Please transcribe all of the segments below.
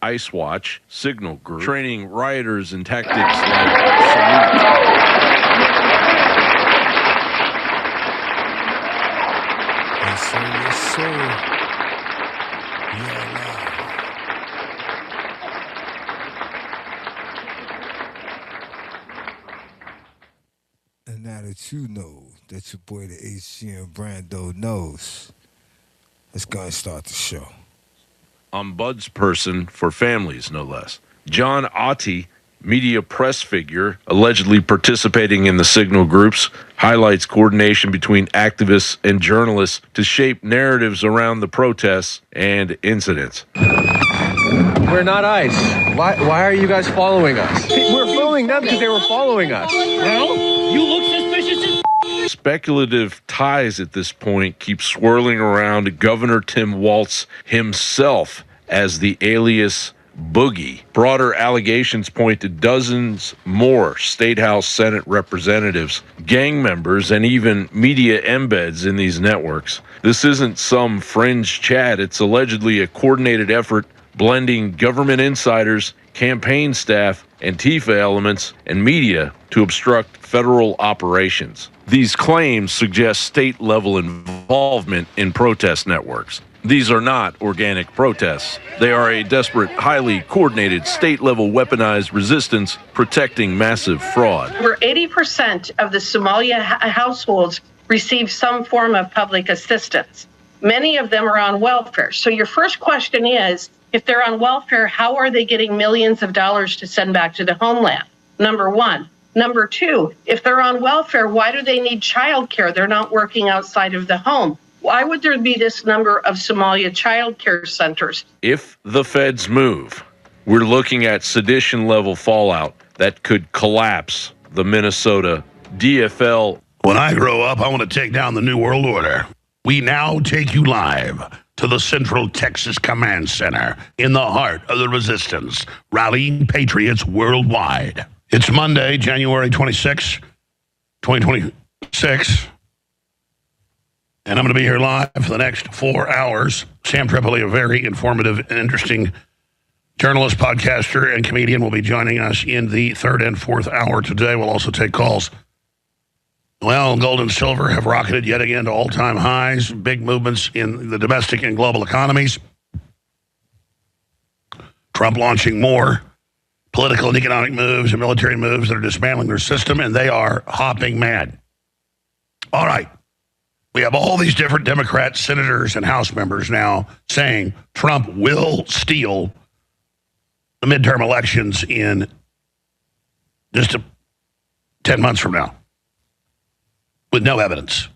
Ice Watch Signal Group, training rioters in tactics like salute. Yes, sir. Yes, sir. We are live. And now that you know that your boy the HGM Brando knows, let's go and start the show. Ombudsperson for families, no less. John Otte, media press figure, allegedly participating in the signal groups, highlights coordination between activists and journalists to shape narratives around the protests and incidents. We're not ICE. Why are you guys following us? We're following them because they were following us. Well, you look suspicious as Speculative ties at this point keep swirling around Governor Tim Walz himself as the alias Boogie. Broader allegations point to dozens more State House Senate representatives, gang members, and even media embeds in these networks. This isn't some fringe chat, it's allegedly a coordinated effort blending government insiders, campaign staff, Antifa elements, and media to obstruct federal operations. These claims suggest state-level involvement in protest networks. These are not organic protests. They are a desperate, highly coordinated, state-level weaponized resistance protecting massive fraud. Over 80% of the Somalia households receive some form of public assistance. Many of them are on welfare. So your first question is, if they're on welfare, how are they getting millions of dollars to send back to the homeland? Number one. Number two, if they're on welfare, why do they need child care? They're not working outside of the home. Why would there be this number of Somalia child care centers? If the feds move, we're looking at sedition-level fallout that could collapse the Minnesota DFL. When I grow up, I want to take down the New World Order. We now take you live to the Central Texas Command Center in the heart of the resistance, rallying patriots worldwide. It's Monday, January 26, 2026, and I'm going to be here live for the next 4 hours. Sam Tripoli, a very informative and interesting journalist, podcaster, and comedian, will be joining us in the third and fourth hour today. We'll also take calls. Well, gold and silver have rocketed yet again to all-time highs, big movements in the domestic and global economies. Trump launching more political and economic moves and military moves that are dismantling their system, and they are hopping mad. All right. We have all these different Democrat senators and House members now saying Trump will steal the midterm elections in just 10 months from now, with no evidence.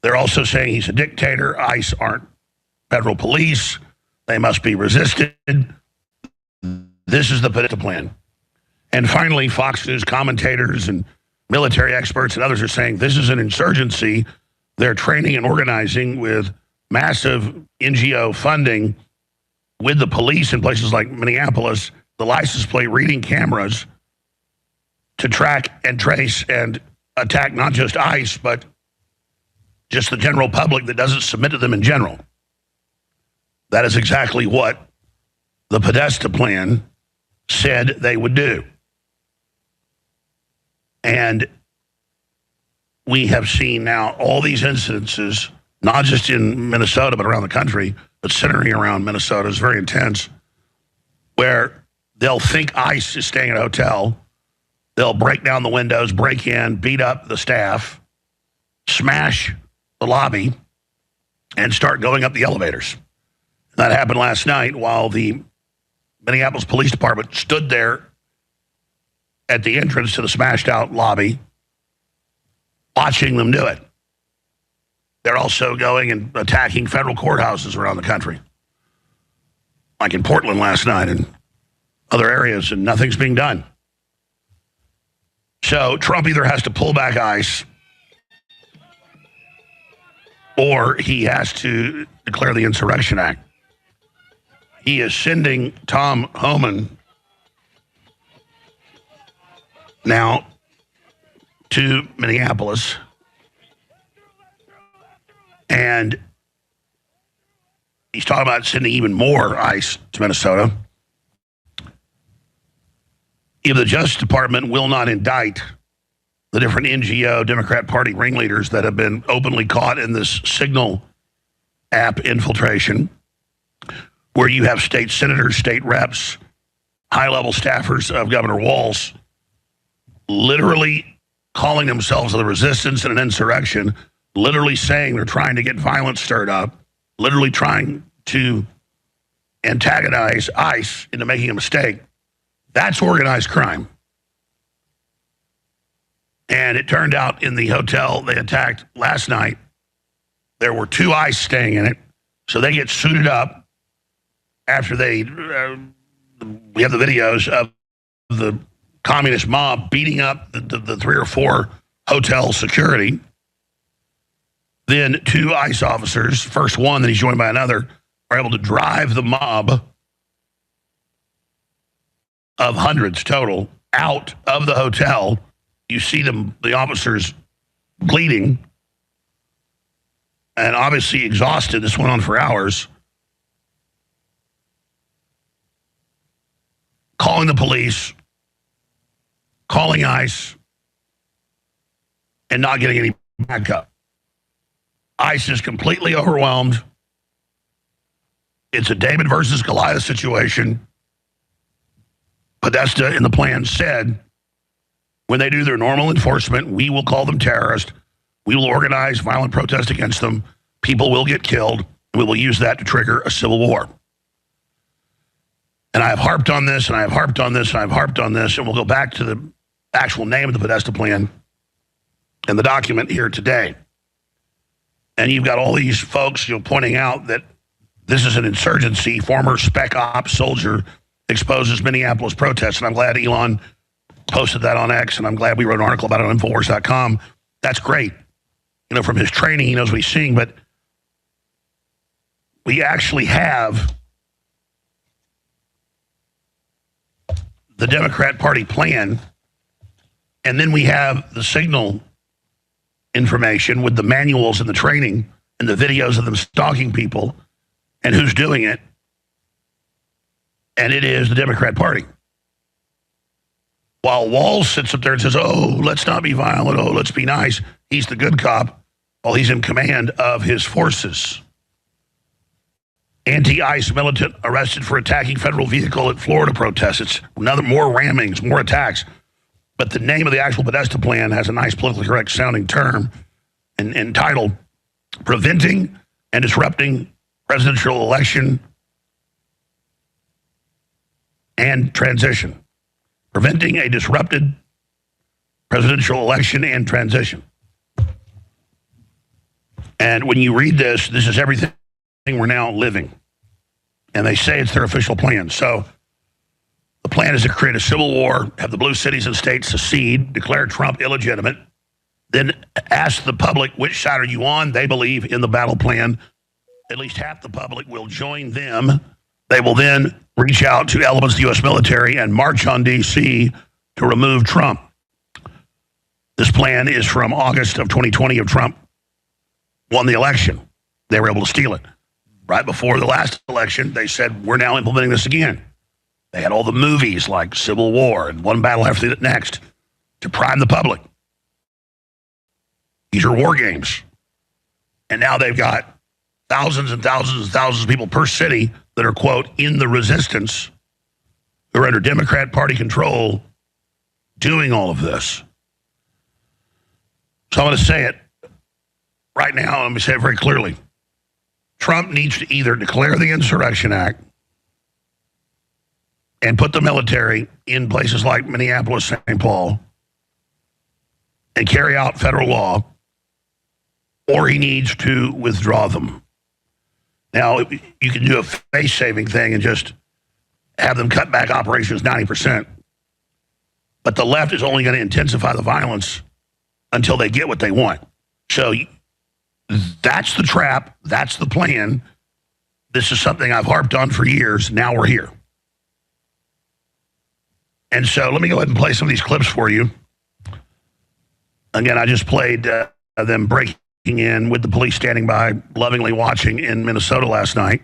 They're also saying he's a dictator. ICE aren't federal police. They must be resisted. This is the plan. And finally, Fox News commentators and military experts and others are saying this is an insurgency. They're training and organizing with massive NGO funding with the police in places like Minneapolis, the license plate reading cameras to track and trace and attack not just ICE, but just the general public that doesn't submit to them in general. That is exactly what the Podesta plan said they would do. And we have seen now all these incidences, not just in Minnesota, but around the country, but centering around Minnesota is very intense, where they'll think ICE is staying at a hotel. They'll break down the windows, break in, beat up the staff, smash the lobby, and start going up the elevators. That happened last night while the Minneapolis Police Department stood there at the entrance to the smashed out lobby, watching them do it. They're also going and attacking federal courthouses around the country, like in Portland last night and other areas, and nothing's being done. So Trump either has to pull back ICE or he has to declare the Insurrection Act. He is sending Tom Homan now to Minneapolis, and he's talking about sending even more ICE to Minnesota. if the Justice Department will not indict the different NGO Democrat Party ringleaders that have been openly caught in this Signal app infiltration, where you have state senators, state reps, high-level staffers of Governor Walz literally calling themselves the resistance and an insurrection, literally saying they're trying to get violence stirred up, literally trying to antagonize ICE into making a mistake. That's organized crime. And it turned out in the hotel they attacked last night, there were 2 ICE staying in it. So they get suited up after they, we have the videos of the communist mob beating up the 3 or 4 hotel security. Then 2 ICE officers, first one, then he's joined by another, are able to drive the mob of hundreds total out of the hotel. You see them, the officers bleeding and obviously exhausted. This went on for hours. Calling the police, calling ICE, and not getting any backup. ICE is completely overwhelmed. It's a David versus Goliath situation. Podesta in the plan said, when they do their normal enforcement, we will call them terrorists. We will organize violent protest against them. People will get killed. And we will use that to trigger a civil war. And I have harped on this, and I have harped on this, and I have harped on this, and we'll go back to the actual name of the Podesta plan and the document here today. And you've got all these folks, pointing out that this is an insurgency. Former spec ops soldier exposes Minneapolis protests. And I'm glad Elon posted that on X, and I'm glad we wrote an article about it on Infowars.com. That's great. From his training, he knows what he's seeing, but we actually have the Democrat Party plan, and then we have the Signal information with the manuals and the training and the videos of them stalking people and who's doing it. And it is the Democrat Party. While Walz sits up there and says, oh, let's not be violent, oh, let's be nice, he's the good cop, while he's in command of his forces. Anti-ICE militant arrested for attacking federal vehicle at Florida protests. It's more rammings, more attacks. But the name of the actual Podesta plan has a nice politically correct sounding term entitled Preventing and Disrupting Presidential Election and Transition. Preventing a disrupted presidential election and transition. And when you read this, this is everything we're now living. And they say it's their official plan. So the plan is to create a civil war, have the blue cities and states secede, declare Trump illegitimate, then ask the public, which side are you on? They believe in the battle plan. At least half the public will join them. They will then reach out to elements of the U.S. military and march on D.C. to remove Trump. This plan is from August of 2020 of Trump won the election. They were able to steal it. Right before the last election, they said, we're now implementing this again. They had all the movies like Civil War and One Battle After the Next to prime the public. These are war games. And now they've got thousands and thousands and thousands of people per city that are, quote, in the resistance, who are under Democrat Party control, doing all of this. So I'm going to say it right now. Let me say it very clearly. Trump needs to either declare the Insurrection Act and put the military in places like Minneapolis, St. Paul, and carry out federal law, or he needs to withdraw them. Now, you can do a face-saving thing and just have them cut back operations 90%. But the left is only going to intensify the violence until they get what they want. So that's the trap. That's the plan. This is something I've harped on for years. Now we're here. And so let me go ahead and play some of these clips for you. Again, I just played them breaking in with the police standing by, lovingly watching in Minnesota last night,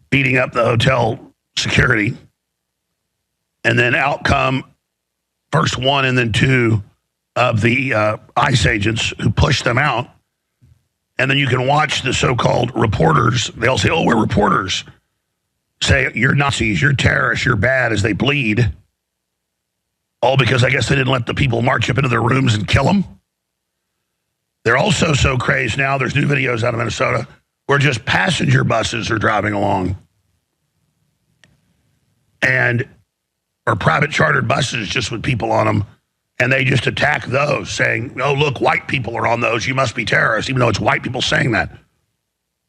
beating up the hotel security. And then out come first one and then two of the ICE agents who pushed them out. And then you can watch the so-called reporters. They'll say, oh, we're reporters. Say, you're Nazis, you're terrorists, you're bad, as they bleed. All because I guess they didn't let the people march up into their rooms and kill them. They're also so crazed now, there's new videos out of Minnesota where just passenger buses are driving along. Or private chartered buses just with people on them. And they just attack those, saying, oh, look, white people are on those. You must be terrorists, even though it's white people saying that.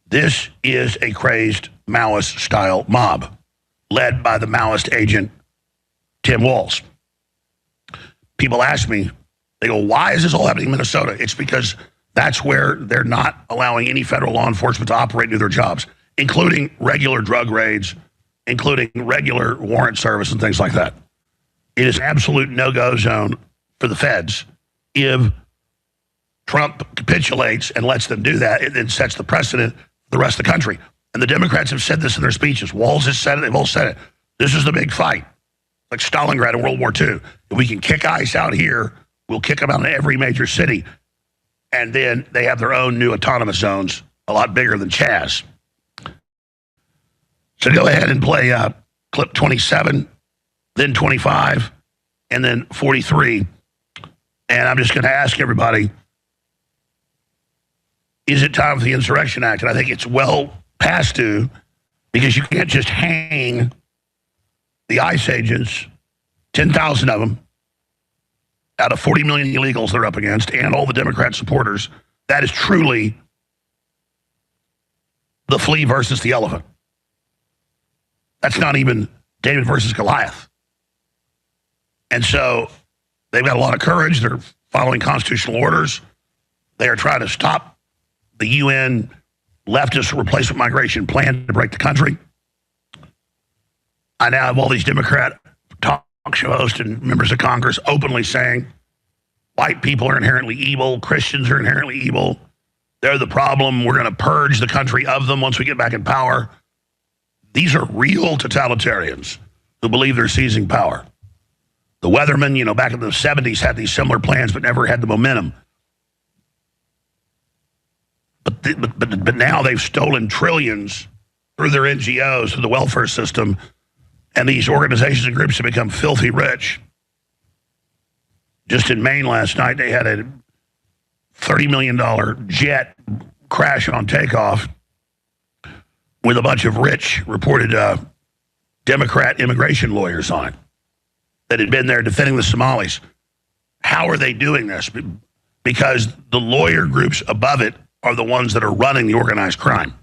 This is a crazed Maoist-style mob led by the Maoist agent, Tim Walz. People ask me, they go, why is this all happening in Minnesota? It's because that's where they're not allowing any federal law enforcement to operate and do their jobs, including regular drug raids, including regular warrant service and things like that. It is absolute no-go zone for the feds. If Trump capitulates and lets them do that, it then sets the precedent for the rest of the country. And the Democrats have said this in their speeches. Walz has said it. They've all said it. This is the big fight. Like Stalingrad in World War II. If we can kick ICE out here, we'll kick them out in every major city. And then they have their own new autonomous zones, a lot bigger than Chaz. So go ahead and play clip 27, then 25, and then 43. And I'm just going to ask everybody, is it time for the Insurrection Act? And I think it's well past due, because you can't just hang the ICE agents, 10,000 of them, out of 40 million illegals they're up against, and all the Democrat supporters. That is truly the flea versus the elephant. That's not even David versus Goliath. And so they've got a lot of courage. They're following constitutional orders. They are trying to stop the UN leftist replacement migration plan to break the country. I now have all these Democrat talk show hosts and members of Congress openly saying white people are inherently evil, Christians are inherently evil, they're the problem, we're going to purge the country of them once we get back in power. These are real totalitarians who believe they're seizing power. The Weathermen, back in the 70s had these similar plans but never had the momentum. But now they've stolen trillions through their NGOs, through the welfare system, and these organizations and groups have become filthy rich. Just in Maine last night, they had a $30 million jet crash on takeoff with a bunch of rich, reported Democrat immigration lawyers on it that had been there defending the Somalis. How are they doing this? Because the lawyer groups above it are the ones that are running the organized crime.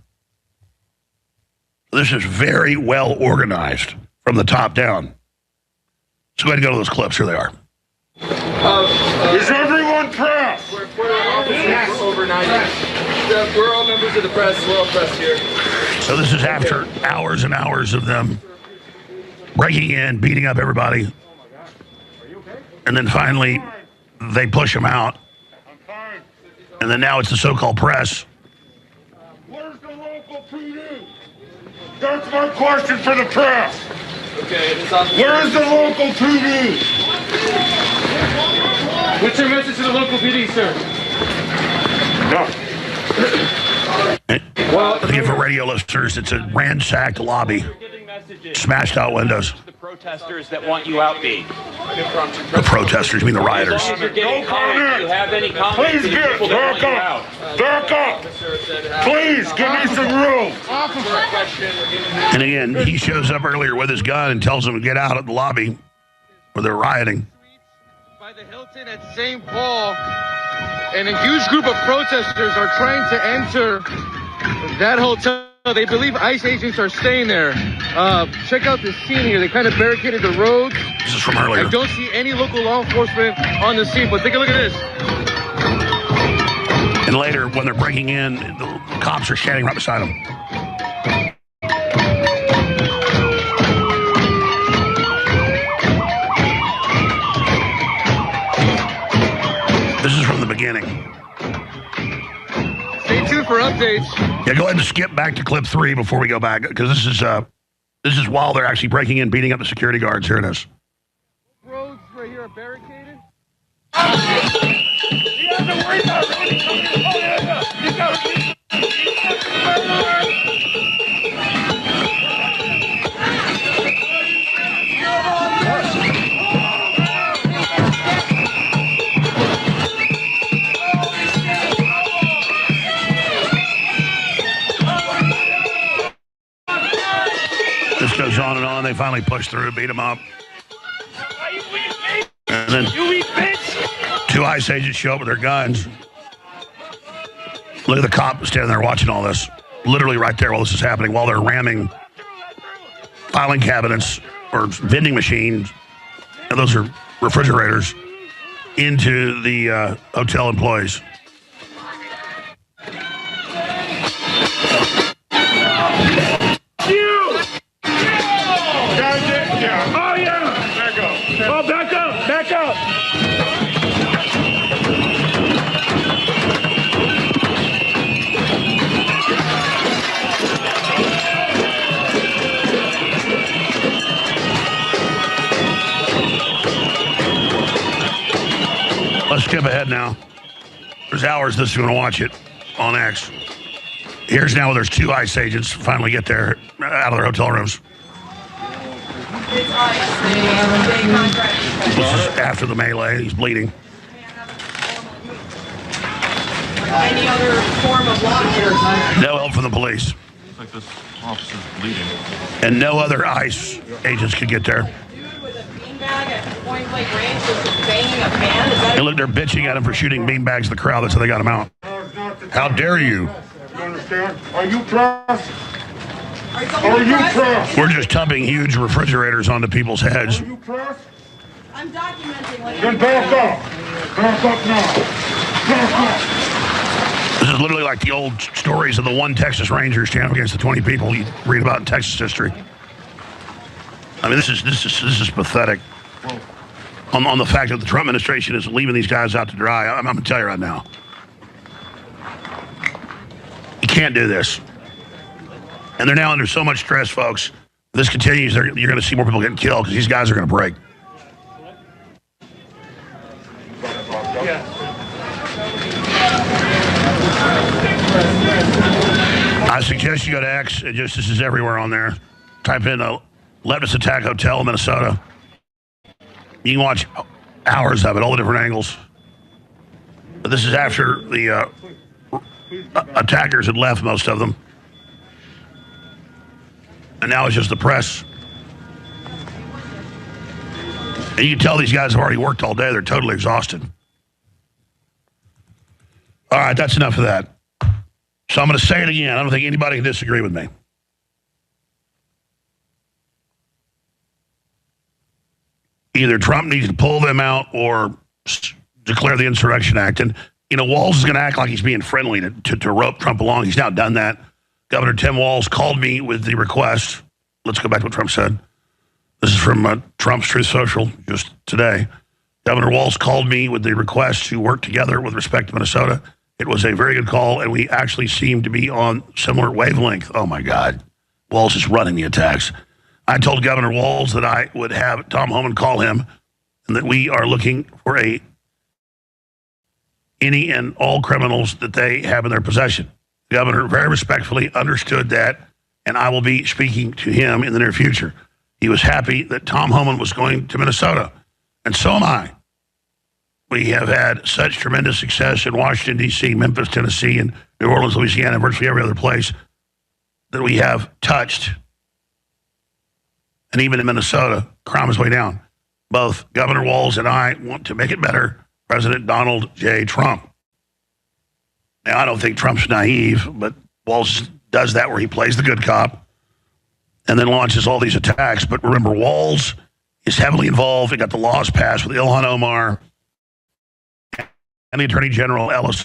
This is very well organized from the top down. So go ahead and go to those clips. Here they are. Is everyone press? We're over 90. We're all members of the press. We're all press here. So this is after hours and hours of them breaking in, beating up everybody. And then finally, they push them out. And then now it's the so-called press. Where's the local PD? That's my question for the press. Okay, where is the local PD? What's your message to the local PD, sir? Well, again, for radio listeners, it's a ransacked lobby, smashed out windows. The protesters that want you out, B. The protesters, mean the rioters. No comment. Do you have any comments? Please get back up. Back up. Please give me some room. And again, he shows up earlier with his gun and tells them to get out of the lobby where they're rioting. By the Hilton at St. Paul, and a huge group of protesters are trying to enter that hotel. They believe ICE agents are staying there. Check out the scene here. They kind of barricaded the roads. This is from earlier. I don't see any local law enforcement on the scene, but take a look at this. And later, when they're breaking in, the cops are standing right beside them. This is from the beginning. Stay tuned for updates. Yeah, go ahead and skip back to clip 3 before we go back, because this is This is while they're actually breaking in, beating up the security guards. Here it is. Roads right here are barricaded. This goes on and on. They finally push through, beat them up. And then two ICE agents show up with their guns. Look at the cop standing there watching all this. Literally right there while this is happening, while they're ramming filing cabinets or vending machines, and those are refrigerators, into the hotel employees. Back up! Let's skip ahead now. There's hours this is going to watch it on X. Here's now where there's two ICE agents finally get there out of their hotel rooms. It's ICE. They contract. This is after the melee. He's bleeding. Any other form of law enforcement? No help from the police. Looks like this officer's bleeding. And no other ICE agents could get there. Dude with a beanbag at point blank range was banging a fan. Is that? And look, they're bitching at him for shooting beanbags in the crowd. That's how they got him out. How dare you? You understand? Are you pressed? Are you pressed? We're just dumping huge refrigerators onto people's heads. Are you pressed? I'm documenting. Like Then back up. Back up now. Back up. This is literally like the old stories of the one Texas Ranger standing up against the 20 people you read about in Texas history. I mean, this is pathetic. On the fact that the Trump administration is leaving these guys out to dry. I'm going to tell you right now. You can't do this. And they're now under so much stress, folks. If this continues, you're going to see more people getting killed because these guys are going to break. I suggest you go to X. This is everywhere on there. Type in a leftist attack hotel in Minnesota. You can watch hours of it, all the different angles. But this is after the attackers had left, most of them. And now it's just the press. And you can tell these guys have already worked all day. They're totally exhausted. All right, that's enough of that. So I'm going to say it again. I don't think anybody can disagree with me. Either Trump needs to pull them out or declare the Insurrection Act. And, you know, Walz is going to act like he's being friendly to rope Trump along. He's now done that. Governor Tim Walz called me with the request. Let's go back to what Trump said. This is from Trump's Truth Social just today. Governor Walz called me with the request to work together with respect to Minnesota. It was a very good call, and we actually seem to be on similar wavelength. Oh, my God. Walz is running the attacks. I told Governor Walz that I would have Tom Homan call him and that we are looking for any and all criminals that they have in their possession. The governor very respectfully understood that, and I will be speaking to him in the near future. He was happy that Tom Homan was going to Minnesota, and so am I. We have had such tremendous success in Washington, D.C., Memphis, Tennessee, and New Orleans, Louisiana, and virtually every other place that we have touched. And even in Minnesota, crime is way down. Both Governor Walz and I want to make it better. President Donald J. Trump. Now, I don't think Trump's naive, but Walz does that where he plays the good cop and then launches all these attacks. But remember, Walz is heavily involved. He got the laws passed with Ilhan Omar and the Attorney General Ellis.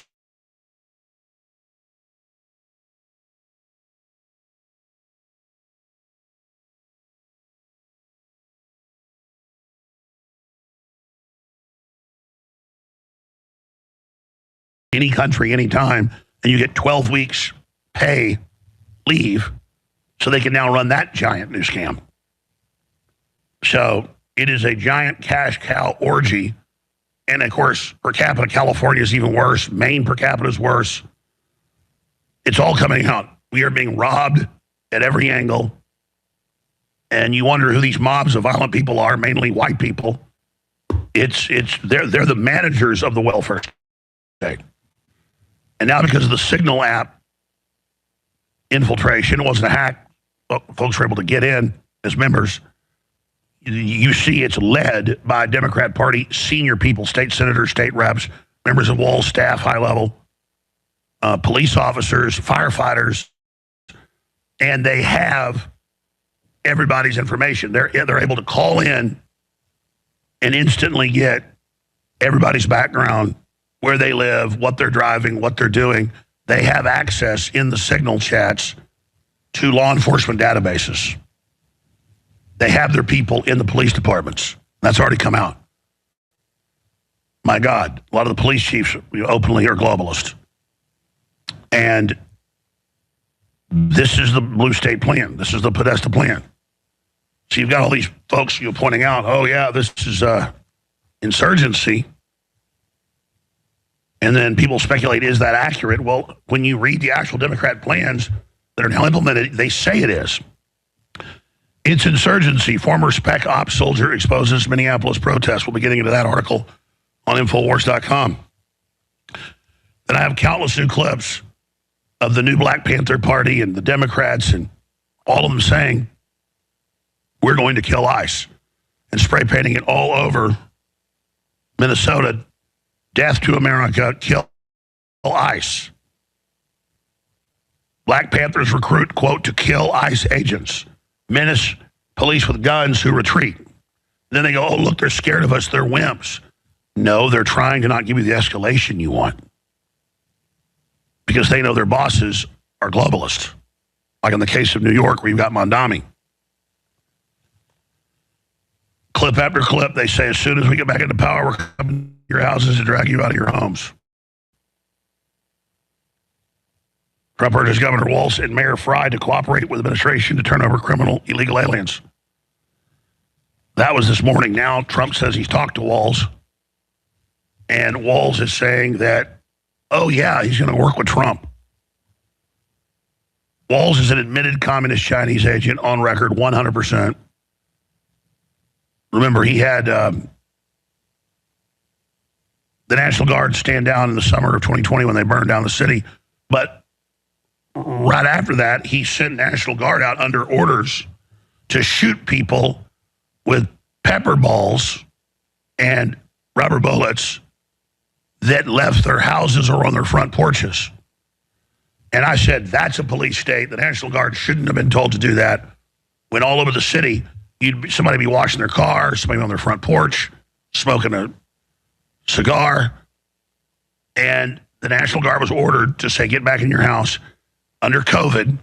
Any country, anytime, and you get 12 weeks pay leave so they can now run that giant new scam. So it is a giant cash cow orgy. And of course, per capita, California is even worse. Maine per capita is worse. It's all coming out. We are being robbed at every angle. And you wonder who these mobs of violent people are, mainly white people. They're the managers of the welfare state. And now because of the Signal app infiltration, it wasn't a hack, folks were able to get in as members. You see it's led by Democrat Party senior people, state senators, state reps, members of Wall staff, high level, police officers, firefighters, and they have everybody's information. They're able to call in and instantly get everybody's background, where they live, what they're driving, what they're doing. They have access in the Signal chats to law enforcement databases. They have their people in the police departments. That's already come out. My God, a lot of the police chiefs openly are globalist. And this is the blue state plan. This is the Podesta plan. So you've got all these folks pointing out, oh yeah, this is insurgency. And then people speculate, is that accurate? Well, when you read the actual Democrat plans that are now implemented, they say it is. It's insurgency. Former spec ops soldier exposes Minneapolis protest. We'll be getting into that article on Infowars.com. Then I have countless new clips of the new Black Panther Party and the Democrats and all of them saying, we're going to kill ICE, and spray painting it all over Minnesota. Death to America, kill ICE. Black Panthers recruit, quote, to kill ICE agents. Menace police with guns who retreat. Then they go, oh, look, they're scared of us. They're wimps. No, they're trying to not give you the escalation you want. Because they know their bosses are globalists. Like in the case of New York, where you've got Mondami. Clip after clip, they say, as soon as we get back into power, we're coming to your houses to drag you out of your homes. Trump urges Governor Walz and Mayor Fry to cooperate with the administration to turn over criminal illegal aliens. That was this morning. Now Trump says he's talked to Walz. And Walz is saying that, oh yeah, he's going to work with Trump. Walz is an admitted communist Chinese agent on record, 100%. Remember, he had the National Guard stand down in the summer of 2020 when they burned down the city. But right after that, he sent National Guard out under orders to shoot people with pepper balls and rubber bullets that left their houses or on their front porches. And I said, that's a police state. The National Guard shouldn't have been told to do that. When all over the city, somebody be washing their car, somebody on their front porch, smoking a cigar. And the National Guard was ordered to say, get back in your house under COVID.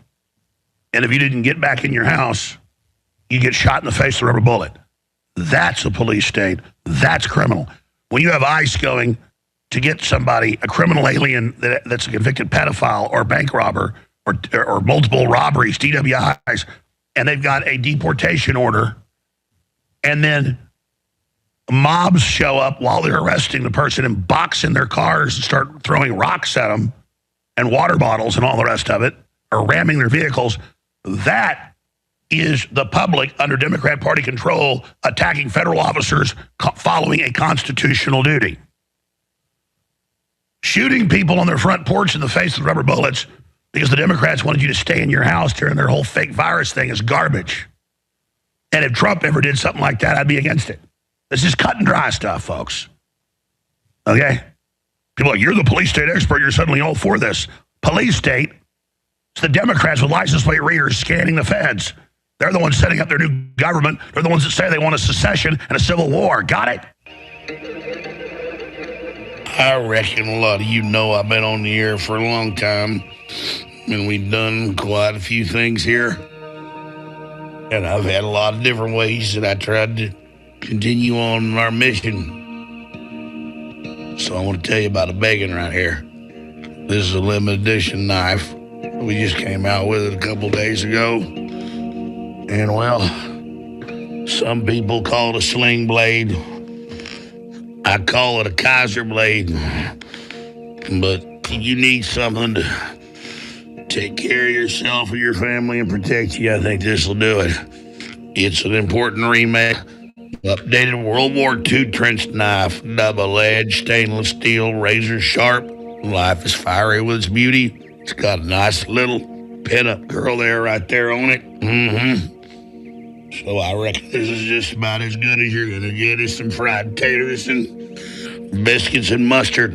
And if you didn't get back in your house, you get shot in the face with a rubber bullet. That's a police state. That's criminal. When you have ICE going to get somebody, a criminal alien that's a convicted pedophile or bank robber or multiple robberies, DWIs, and they've got a deportation order, and then mobs show up while they're arresting the person and box in their cars and start throwing rocks at them and water bottles and all the rest of it, or ramming their vehicles, that is the public under Democrat Party control attacking federal officers following a constitutional duty. Shooting people on their front porch in the face with rubber bullets because the Democrats wanted you to stay in your house during their whole fake virus thing is garbage. And if Trump ever did something like that, I'd be against it. This is cut and dry stuff, folks. Okay? People are like, you're the police state expert, you're suddenly all for this. Police state, it's the Democrats with license plate readers scanning the feds. They're the ones setting up their new government. They're the ones that say they want a secession and a civil war. Got it? I reckon a lot of you know I've been on the air for a long time, and we've done quite a few things here. And I've had a lot of different ways that I tried to continue on our mission. So I want to tell you about a begging right here. This is a limited edition knife. We just came out with it a couple days ago. And well, some people call it a sling blade. I call it a Kaiser blade. But you need something to take care of yourself or your family and protect you. I think this will do it. It's an important remake. Updated World War II trench knife, double-edged stainless steel, razor sharp. Life is fiery with its beauty. It's got a nice little pin-up girl there, right there on it. So I reckon this is just about as good as you're gonna get. Is some fried taters and biscuits and mustard.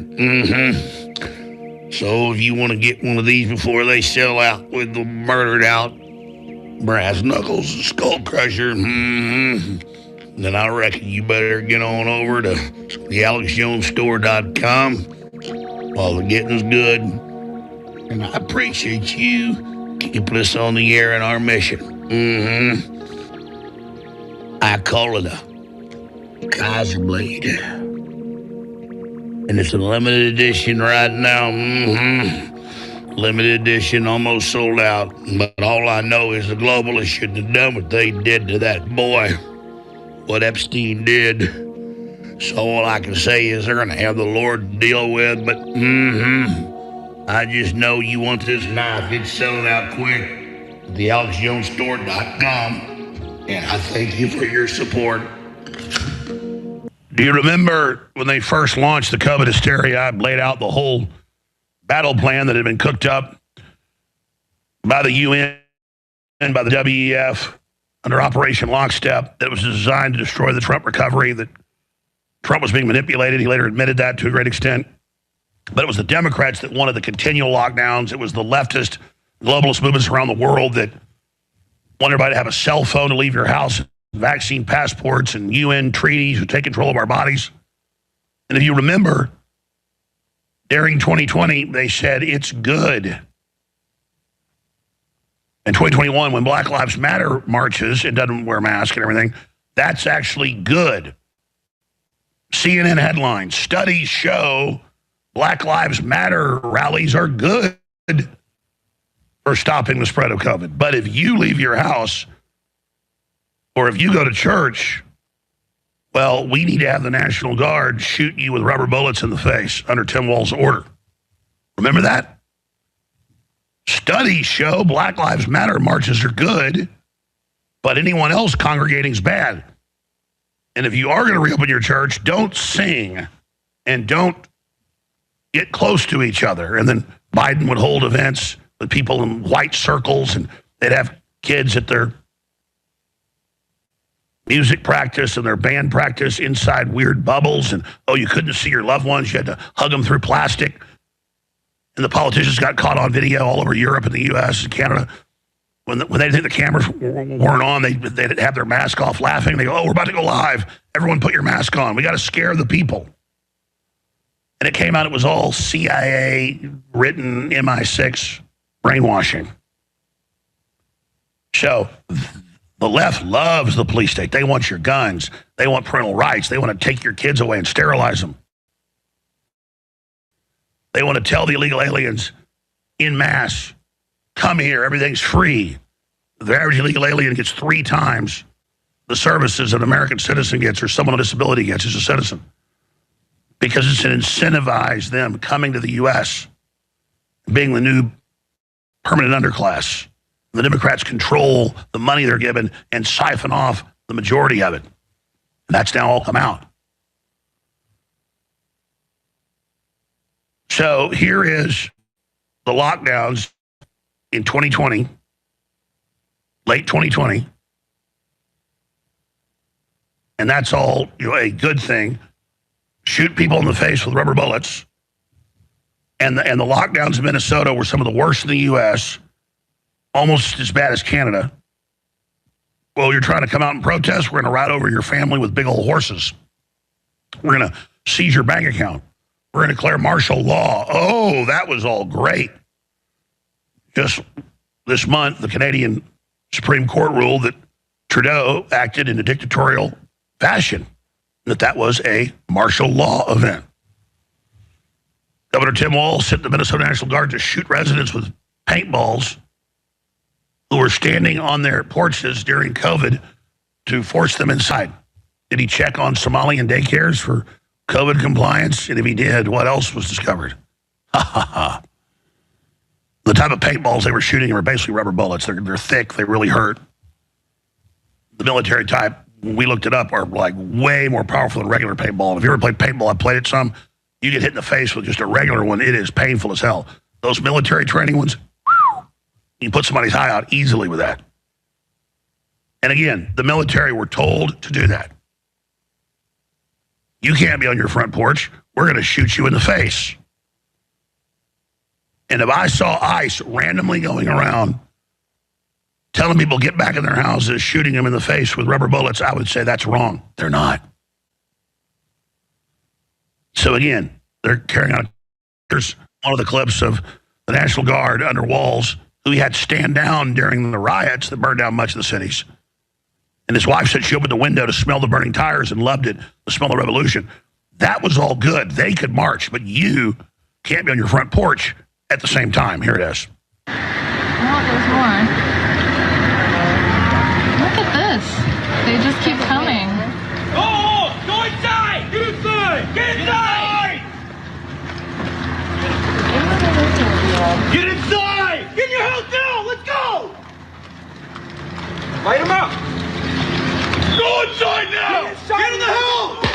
So if you want to get one of these before they sell out with the murdered out brass knuckles, skull crusher, then I reckon you better get on over to thealexjonesstore.com while the getting's good. And I appreciate you keeping us on the air in our mission. I call it a Kaiser blade. And it's a limited edition right now. Limited edition, almost sold out. But all I know is the globalists shouldn't have done what they did to that boy. What Epstein did. So all I can say is they're going to have the Lord to deal with. But I just know you want this knife. It's selling out quick at thealexjonesstore.com. And I thank you for your support. Do you remember when they first launched the COVID hysteria? I laid out the whole battle plan that had been cooked up by the UN and by the WEF under Operation Lockstep that was designed to destroy the Trump recovery, that Trump was being manipulated. He later admitted that to a great extent. But it was the Democrats that wanted the continual lockdowns. It was the leftist globalist movements around the world that wanted everybody to have a cell phone to leave your house, vaccine passports and UN treaties to take control of our bodies. And if you remember, during 2020, they said it's good. In 2021, when Black Lives Matter marches and doesn't wear a mask and everything, that's actually good. CNN headlines, studies show Black Lives Matter rallies are good for stopping the spread of COVID. But if you leave your house or if you go to church, well, we need to have the National Guard shoot you with rubber bullets in the face under Tim Walz's order. Remember that? Studies show Black Lives Matter marches are good, but anyone else congregating is bad. And if you are going to reopen your church, don't sing and don't get close to each other. And then Biden would hold events with people in white circles, and they'd have kids at their music practice and their band practice inside weird bubbles. And, oh, you couldn't see your loved ones. You had to hug them through plastic. And the politicians got caught on video all over Europe and the U.S. and Canada. When they didn't think the cameras weren't on, they'd have their mask off laughing. They go, oh, we're about to go live. Everyone put your mask on. We got to scare the people. And it came out, it was all CIA-written MI6 brainwashing. So the left loves the police state. They want your guns. They want parental rights. They want to take your kids away and sterilize them. They want to tell the illegal aliens en masse, come here, everything's free. The average illegal alien gets 3 times the services an American citizen gets or someone with a disability gets as a citizen. Because it's to incentivize them coming to the U.S., being the new permanent underclass. The Democrats control the money they're given and siphon off the majority of it. And that's now all come out. So here is the lockdowns in 2020, late 2020. And that's all, a good thing. Shoot people in the face with rubber bullets. And the lockdowns in Minnesota were some of the worst in the U.S., almost as bad as Canada. Well, you're trying to come out and protest, we're going to ride over your family with big old horses. We're going to seize your bank account. We're going to declare martial law. Oh, that was all great. Just this month, the Canadian Supreme Court ruled that Trudeau acted in a dictatorial fashion, that was a martial law event. Governor Tim Walz sent the Minnesota National Guard to shoot residents with paintballs who were standing on their porches during COVID to force them inside. Did he check on Somalian daycares for COVID compliance? And if he did, what else was discovered? Ha ha ha. The type of paintballs they were shooting were basically rubber bullets. They're thick. They really hurt. The military type, when we looked it up, are like way more powerful than regular paintball. If you ever played paintball, I played it some. You get hit in the face with just a regular one. It is painful as hell. Those military training ones, you put somebody's eye out easily with that. And again, the military were told to do that. You can't be on your front porch. We're going to shoot you in the face. And if I saw ICE randomly going around telling people get back in their houses, shooting them in the face with rubber bullets, I would say that's wrong. They're not. So again, they're carrying out. Here's one of the clips of the National Guard under walls who he had stand down during the riots that burned down much of the cities. And his wife said she opened the window to smell the burning tires and loved it, the smell of revolution. That was all good. They could march, but you can't be on your front porch at the same time. Here it is. Oh, there's more. Look at this. They just keep coming. Oh, go inside! Get inside! Get inside! Get inside! Get in your house now! Let's go! Light him up! Go inside now! Get in the house!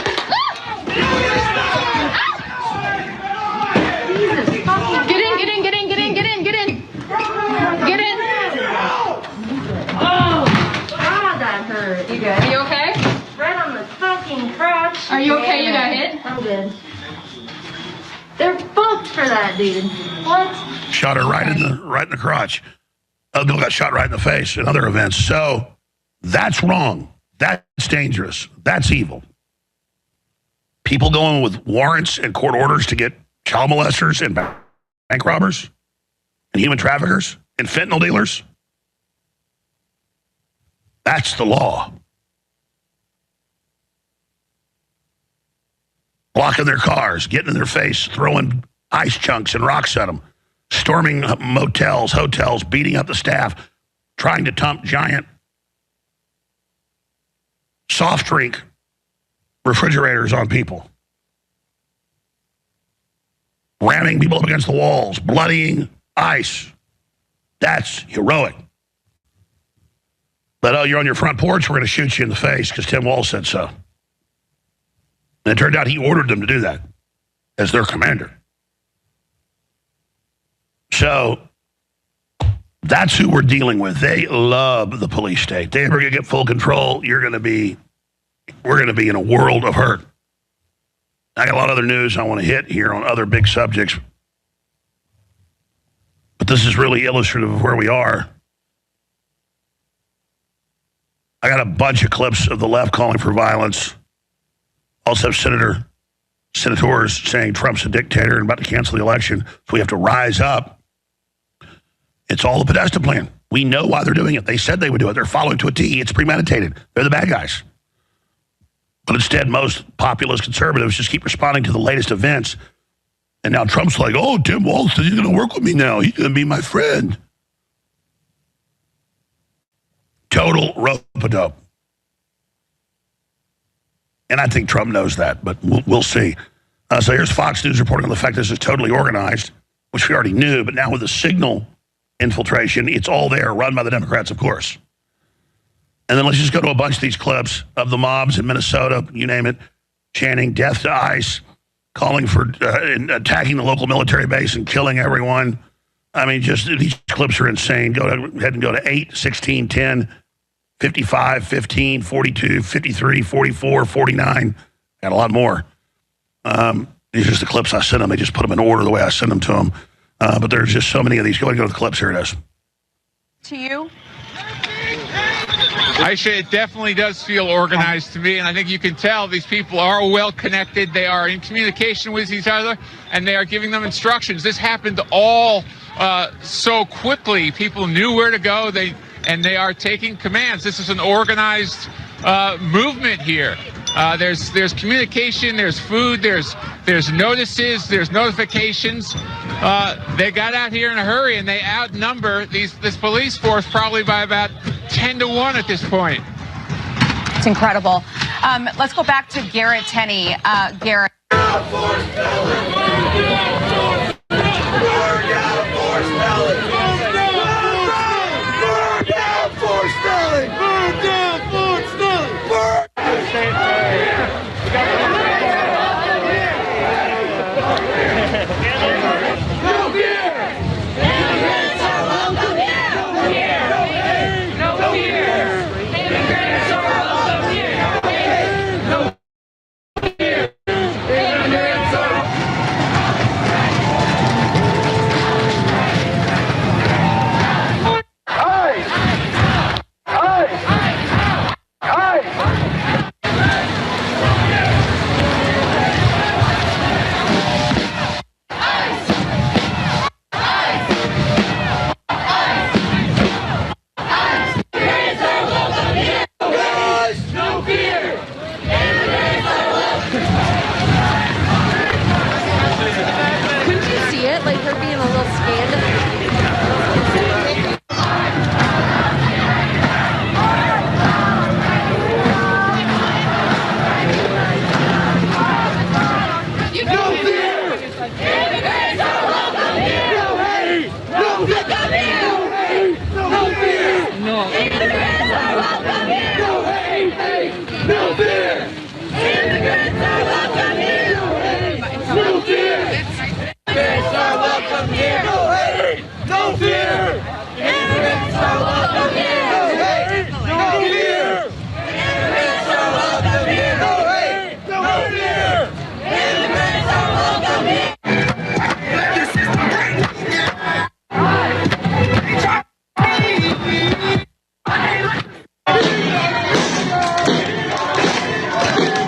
Get in. Oh, God, that hurt. You good? Are you okay? Right on the fucking crotch. Are you okay? You got hit? I'm good. They're fucked for that, dude. What? Shot her right in the crotch. Other people got shot right in the face in other events. So that's wrong. That's dangerous. That's evil. People going with warrants and court orders to get child molesters and bank robbers and human traffickers and fentanyl dealers. That's the law. Blocking their cars, getting in their face, throwing ice chunks and rocks at them, storming motels, hotels, beating up the staff, trying to dump giant soft drink refrigerators on people, ramming people up against the walls, bloodying ICE. That's heroic. But, oh, you're on your front porch, we're going to shoot you in the face because Tim Walz said so. And it turned out he ordered them to do that as their commander. So that's who we're dealing with. They love the police state. They ever get full control, we're going to be in a world of hurt. I got a lot of other news I want to hit here on other big subjects. But this is really illustrative of where we are. I got a bunch of clips of the left calling for violence. Also senators saying Trump's a dictator and about to cancel the election. So we have to rise up. It's all the Podesta plan. We know why they're doing it. They said they would do it. They're following to a T. It's premeditated. They're the bad guys. But instead, most populist conservatives just keep responding to the latest events. And now Trump's like, oh, Tim Walz said he's going to work with me now. He's going to be my friend. Total rope-a-dope. And I think Trump knows that, but we'll see. So here's Fox News reporting on the fact this is totally organized, which we already knew, but now with the signal infiltration, it's all there, run by the Democrats, of course. And then let's just go to a bunch of these clips of the mobs in Minnesota, you name it, chanting death to ICE, calling for attacking the local military base and killing everyone. I mean, just these clips are insane. Go ahead and go to 8, 16, 10, 55, 15, 42, 53, 44, 49. Got a lot more. These are just the clips I sent them. They just put them in order the way I sent them to them. But there's just so many of these. Go ahead and go to the clips. Here it is. To you? I say it definitely does feel organized to me, and I think you can tell these people are well connected. They are in communication with each other, and they are giving them instructions. This happened all so quickly. People knew where to go, and they are taking commands. This is an organized movement here. There's communication, there's food, there's notices, there's notifications. They got out here in a hurry, and they outnumber this police force probably by about 10 to 1 at this point. It's incredible. Let's go back to Garrett Tenney. Garrett.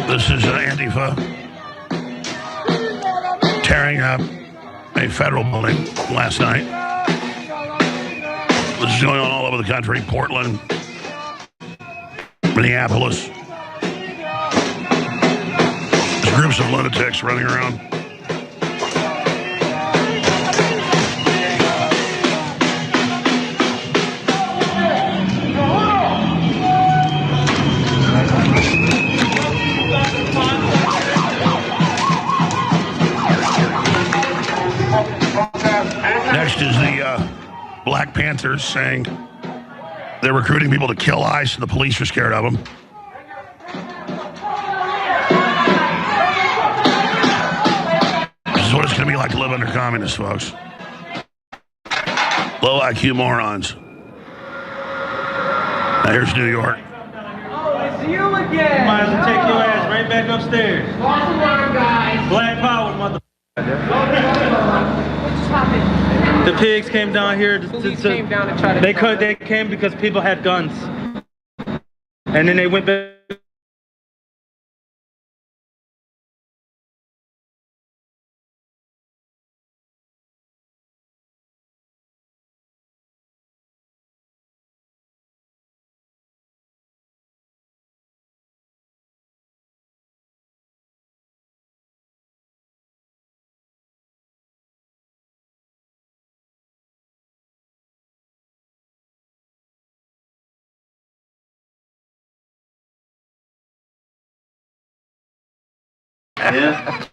This is Antifa tearing up a federal building last night. This is going on all over the country. Portland, Minneapolis. There's groups of lunatics running around. Next is the Black Panthers saying they're recruiting people to kill ICE and the police are scared of them. This is what it's going to be like to live under communists, folks. Low IQ morons. Now here's New York. Oh, it's you again. Might as well take your ass right back upstairs. Black power, mother. The pigs came down here to came down to try to they came because people had guns. And then they went back. Yeah.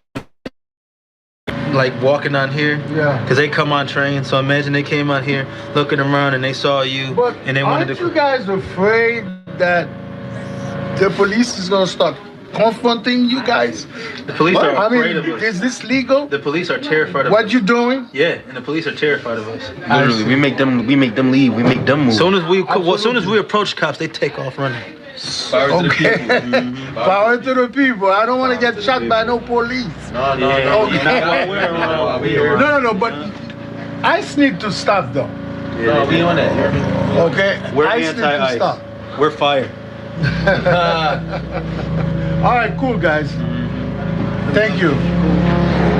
Like walking on here, yeah. Because they come on train. So imagine they came out here looking around and they saw you, but and they wanted to. Aren't you guys afraid that the police is gonna start confronting you guys? The police are afraid of us. Is this legal? The police are terrified of us. What you doing? Yeah, and the police are terrified of us. Literally, we make them leave. We make them move. As soon as we approach cops, they take off running. Okay. Power to the people. I don't want to get shot by no police. No. No, but ICE need to stop though. Yeah, we on that. Okay. We're ICE need to anti-ICE. stop. We're fire. All right, cool guys. Thank you.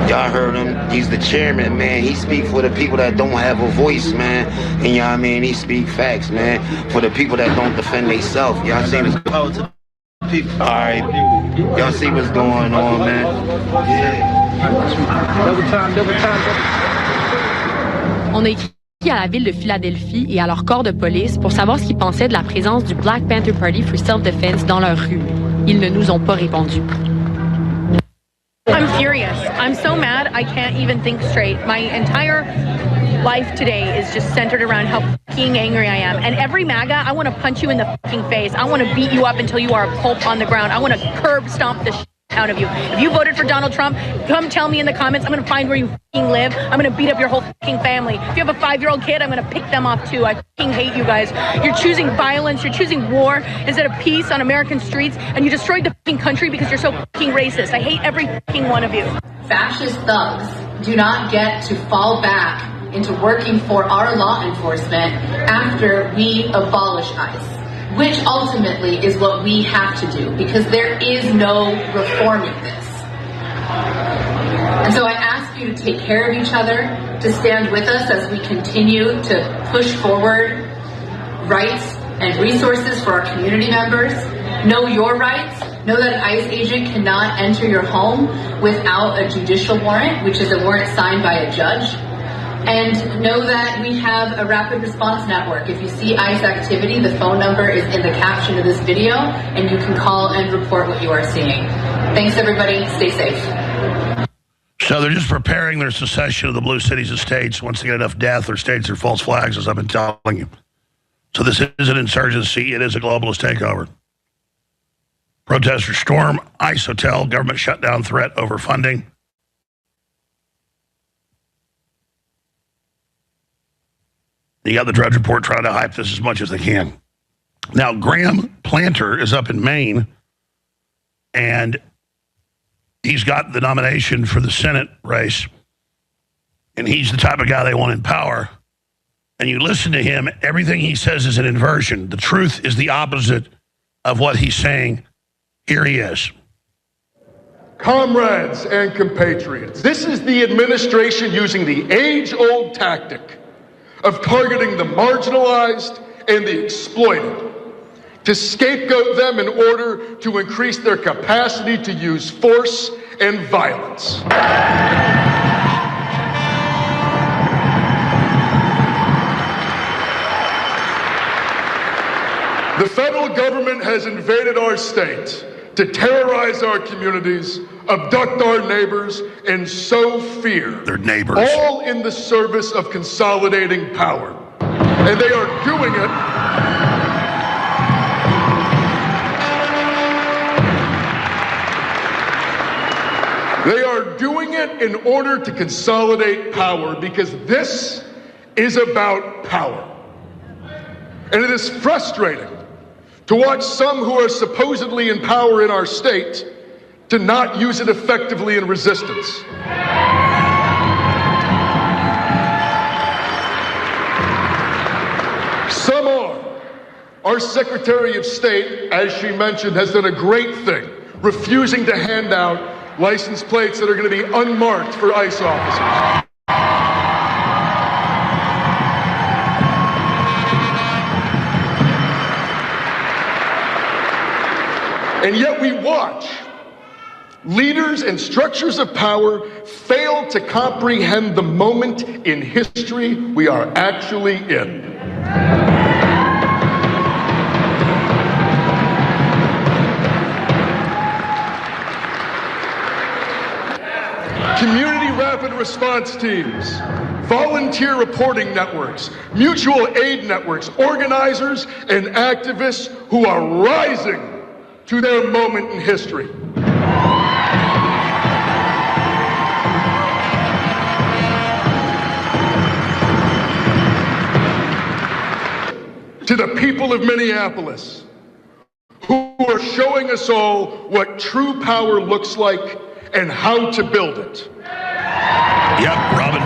Y'all heard him. He's the chairman, man. He speak for the people that don't have a voice, man. And you know what I mean? He speak facts, man. For the people that don't defend themselves. Y'all seen his People, all right, y'all see what's going on, man. On a écrit à la ville de Philadelphie et à leur corps de police pour savoir ce qu'ils pensaient de la présence du Black Panther Party for Self-Defense dans leur rue. Ils ne nous ont pas répondu. I'm furious. I'm so mad I can't even think straight. My entire life today is just centered around how fucking angry I am. And every MAGA, I want to punch you in the fucking face. I want to beat you up until you are a pulp on the ground. I want to curb stomp the shit out of you. If you voted for Donald Trump, come tell me in the comments. I'm going to find where you fucking live. I'm going to beat up your whole fucking family. If you have a 5-year-old kid, I'm going to pick them off too. I fucking hate you guys. You're choosing violence. You're choosing war instead of peace on American streets. And you destroyed the fucking country because you're so fucking racist. I hate every fucking one of you. Fascist thugs do not get to fall back into working for our law enforcement after we abolish ICE, which ultimately is what we have to do because there is no reforming this. And so I ask you to take care of each other, to stand with us as we continue to push forward rights and resources for our community members. Know your rights. Know that an ICE agent cannot enter your home without a judicial warrant, which is a warrant signed by a judge. And know that we have a rapid response network. If you see ICE activity, the phone number is in the caption of this video, and you can call and report what you are seeing. Thanks, everybody. Stay safe. So they're just preparing their secession of the blue cities and states once they get enough death or states or false flags, as I've been telling you. So this is an insurgency. It is a globalist takeover. Protesters storm ICE hotel, government shutdown threat over funding. You got the Drudge Report trying to hype this as much as they can. Now, Graham Planter is up in Maine, and he's got the nomination for the Senate race, and he's the type of guy they want in power. And you listen to him, everything he says is an inversion. The truth is the opposite of what he's saying. Here he is. Comrades and compatriots, this is the administration using the age-old tactic of targeting the marginalized and the exploited to scapegoat them in order to increase their capacity to use force and violence. The federal government has invaded our state to terrorize our communities, abduct our neighbors, and sow fear. Their neighbors. All in the service of consolidating power. And they are doing it in order to consolidate power because this is about power. And it is frustrating to watch some who are supposedly in power in our state to not use it effectively in resistance. Some are. Our Secretary of State, as she mentioned, has done a great thing, refusing to hand out license plates that are going to be unmarked for ICE officers. And yet we watch leaders and structures of power fail to comprehend the moment in history we are actually in. Community rapid response teams, volunteer reporting networks, mutual aid networks, organizers, and activists who are rising to their moment in history. To the people of Minneapolis, who are showing us all what true power looks like and how to build it. Yep, Robin,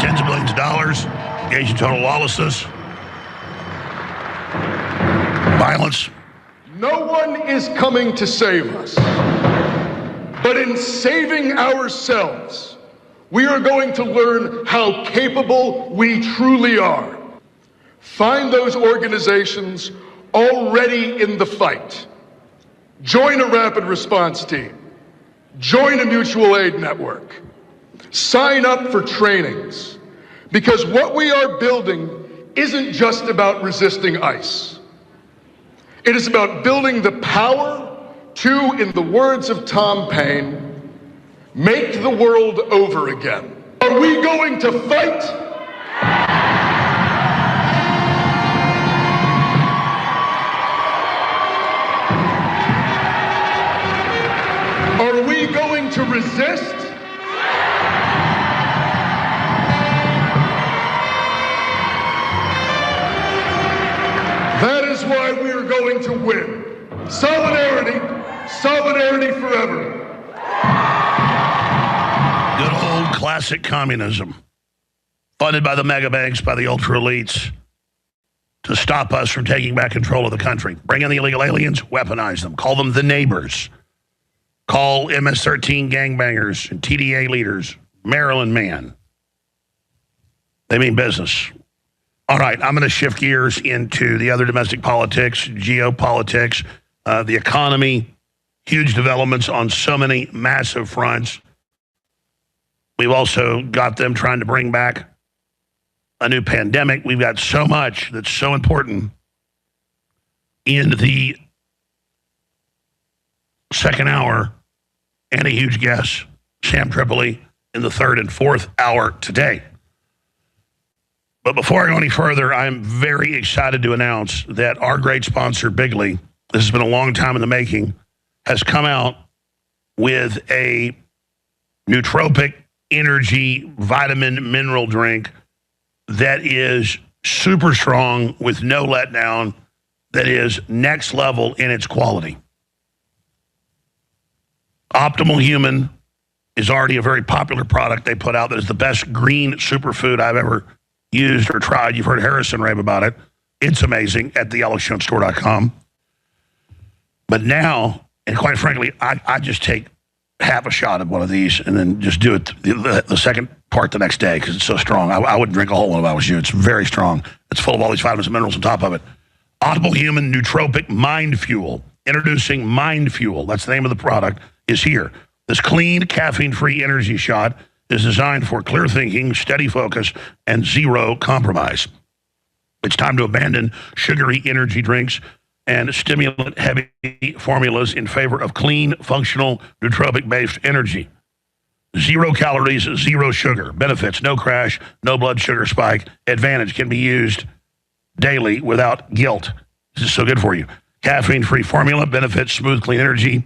tens of millions of dollars, engaged in total lawlessness, violence. No one is coming to save us. But in saving ourselves, we are going to learn how capable we truly are. Find those organizations already in the fight Join a rapid response team. Join a mutual aid network. Sign up for trainings. Because what we are building isn't just about resisting ICE. It is about building the power to, in the words of Tom Paine, make the world over again. Are we going to fight? Are we going to resist? That is why we are going to win. Solidarity, solidarity forever. Good old classic communism, funded by the mega banks, by the ultra elites, to stop us from taking back control of the country. Bring in the illegal aliens, weaponize them, call them the neighbors. Call MS-13 gangbangers and TDA leaders Maryland man. They mean business. All right, I'm going to shift gears into the other domestic politics, geopolitics, the economy, huge developments on so many massive fronts. We've also got them trying to bring back a new pandemic. We've got so much that's so important in the second hour, and a huge guest, Sam Tripoli, in the third and fourth hour today. But before I go any further, I'm very excited to announce that our great sponsor, Bigley, this has been a long time in the making, has come out with a nootropic energy vitamin mineral drink that is super strong with no letdown, that is next level in its quality. Optimal Human is already a very popular product they put out that is the best green superfood I've ever used or tried. You've heard Harrison rave about it. It's amazing at thealexjonesstore.com. But now, and quite frankly, I just take half a shot of one of these and then just do it the second part the next day because it's so strong. I wouldn't drink a whole one if I was you. It's very strong. It's full of all these vitamins and minerals on top of it. Optimal Human Nootropic Mind Fuel. Introducing Mind Fuel. That's the name of the product. Is here. This clean, caffeine-free energy shot is designed for clear thinking, steady focus, and zero compromise. It's time to abandon sugary energy drinks and stimulant-heavy formulas in favor of clean, functional, nootropic-based energy. 0 calories, 0 sugar. Benefits, no crash, no blood sugar spike. Advantage, can be used daily without guilt. This is so good for you. Caffeine-free formula, benefits, smooth, clean energy.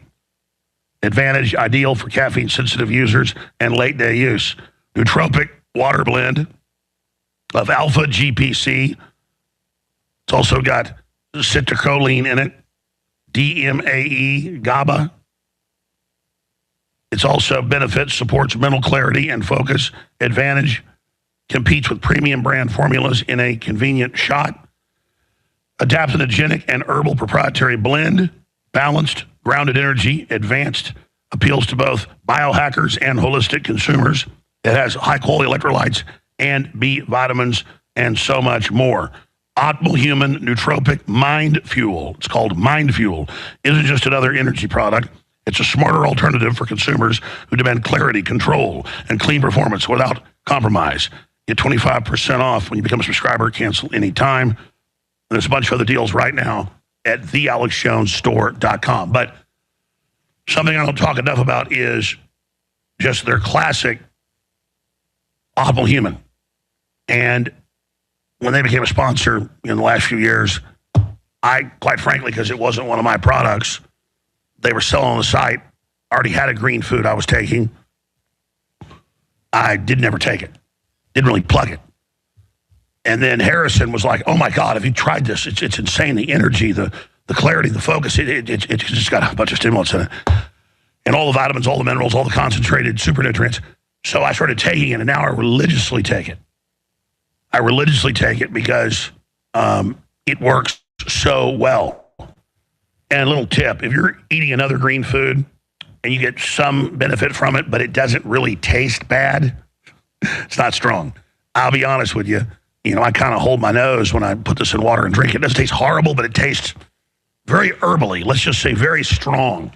Advantage, ideal for caffeine-sensitive users and late-day use. Nootropic water blend of alpha GPC. It's also got citicoline in it, DMAE, GABA. It's also benefits, supports mental clarity and focus. Advantage, competes with premium brand formulas in a convenient shot. Adaptogenic and herbal proprietary blend, balanced, grounded energy, advanced, appeals to both biohackers and holistic consumers. It has high-quality electrolytes and B vitamins and so much more. Optimal Human Nootropic Mind Fuel. It's called Mind Fuel. It isn't just another energy product. It's a smarter alternative for consumers who demand clarity, control, and clean performance without compromise. Get 25% off when you become a subscriber. Cancel anytime. There's a bunch of other deals right now at thealexjonesstore.com. But something I don't talk enough about is just their classic Optimal Human. And when they became a sponsor in the last few years, I, quite frankly, because it wasn't one of my products, they were selling on the site. I already had a green food I was taking. I did never take it. Didn't really plug it. And then Harrison was like, oh my God, have you tried this? It's insane. The energy, the clarity, the focus, it's just got a bunch of stimulants in it. And all the vitamins, all the minerals, all the concentrated super nutrients. So I started taking it, and now I religiously take it. I religiously take it because it works so well. And a little tip, if you're eating another green food and you get some benefit from it, but it doesn't really taste bad, it's not strong. I'll be honest with you. You know, I kind of hold my nose when I put this in water and drink it. It doesn't taste horrible, but it tastes very herbally, let's just say very strong,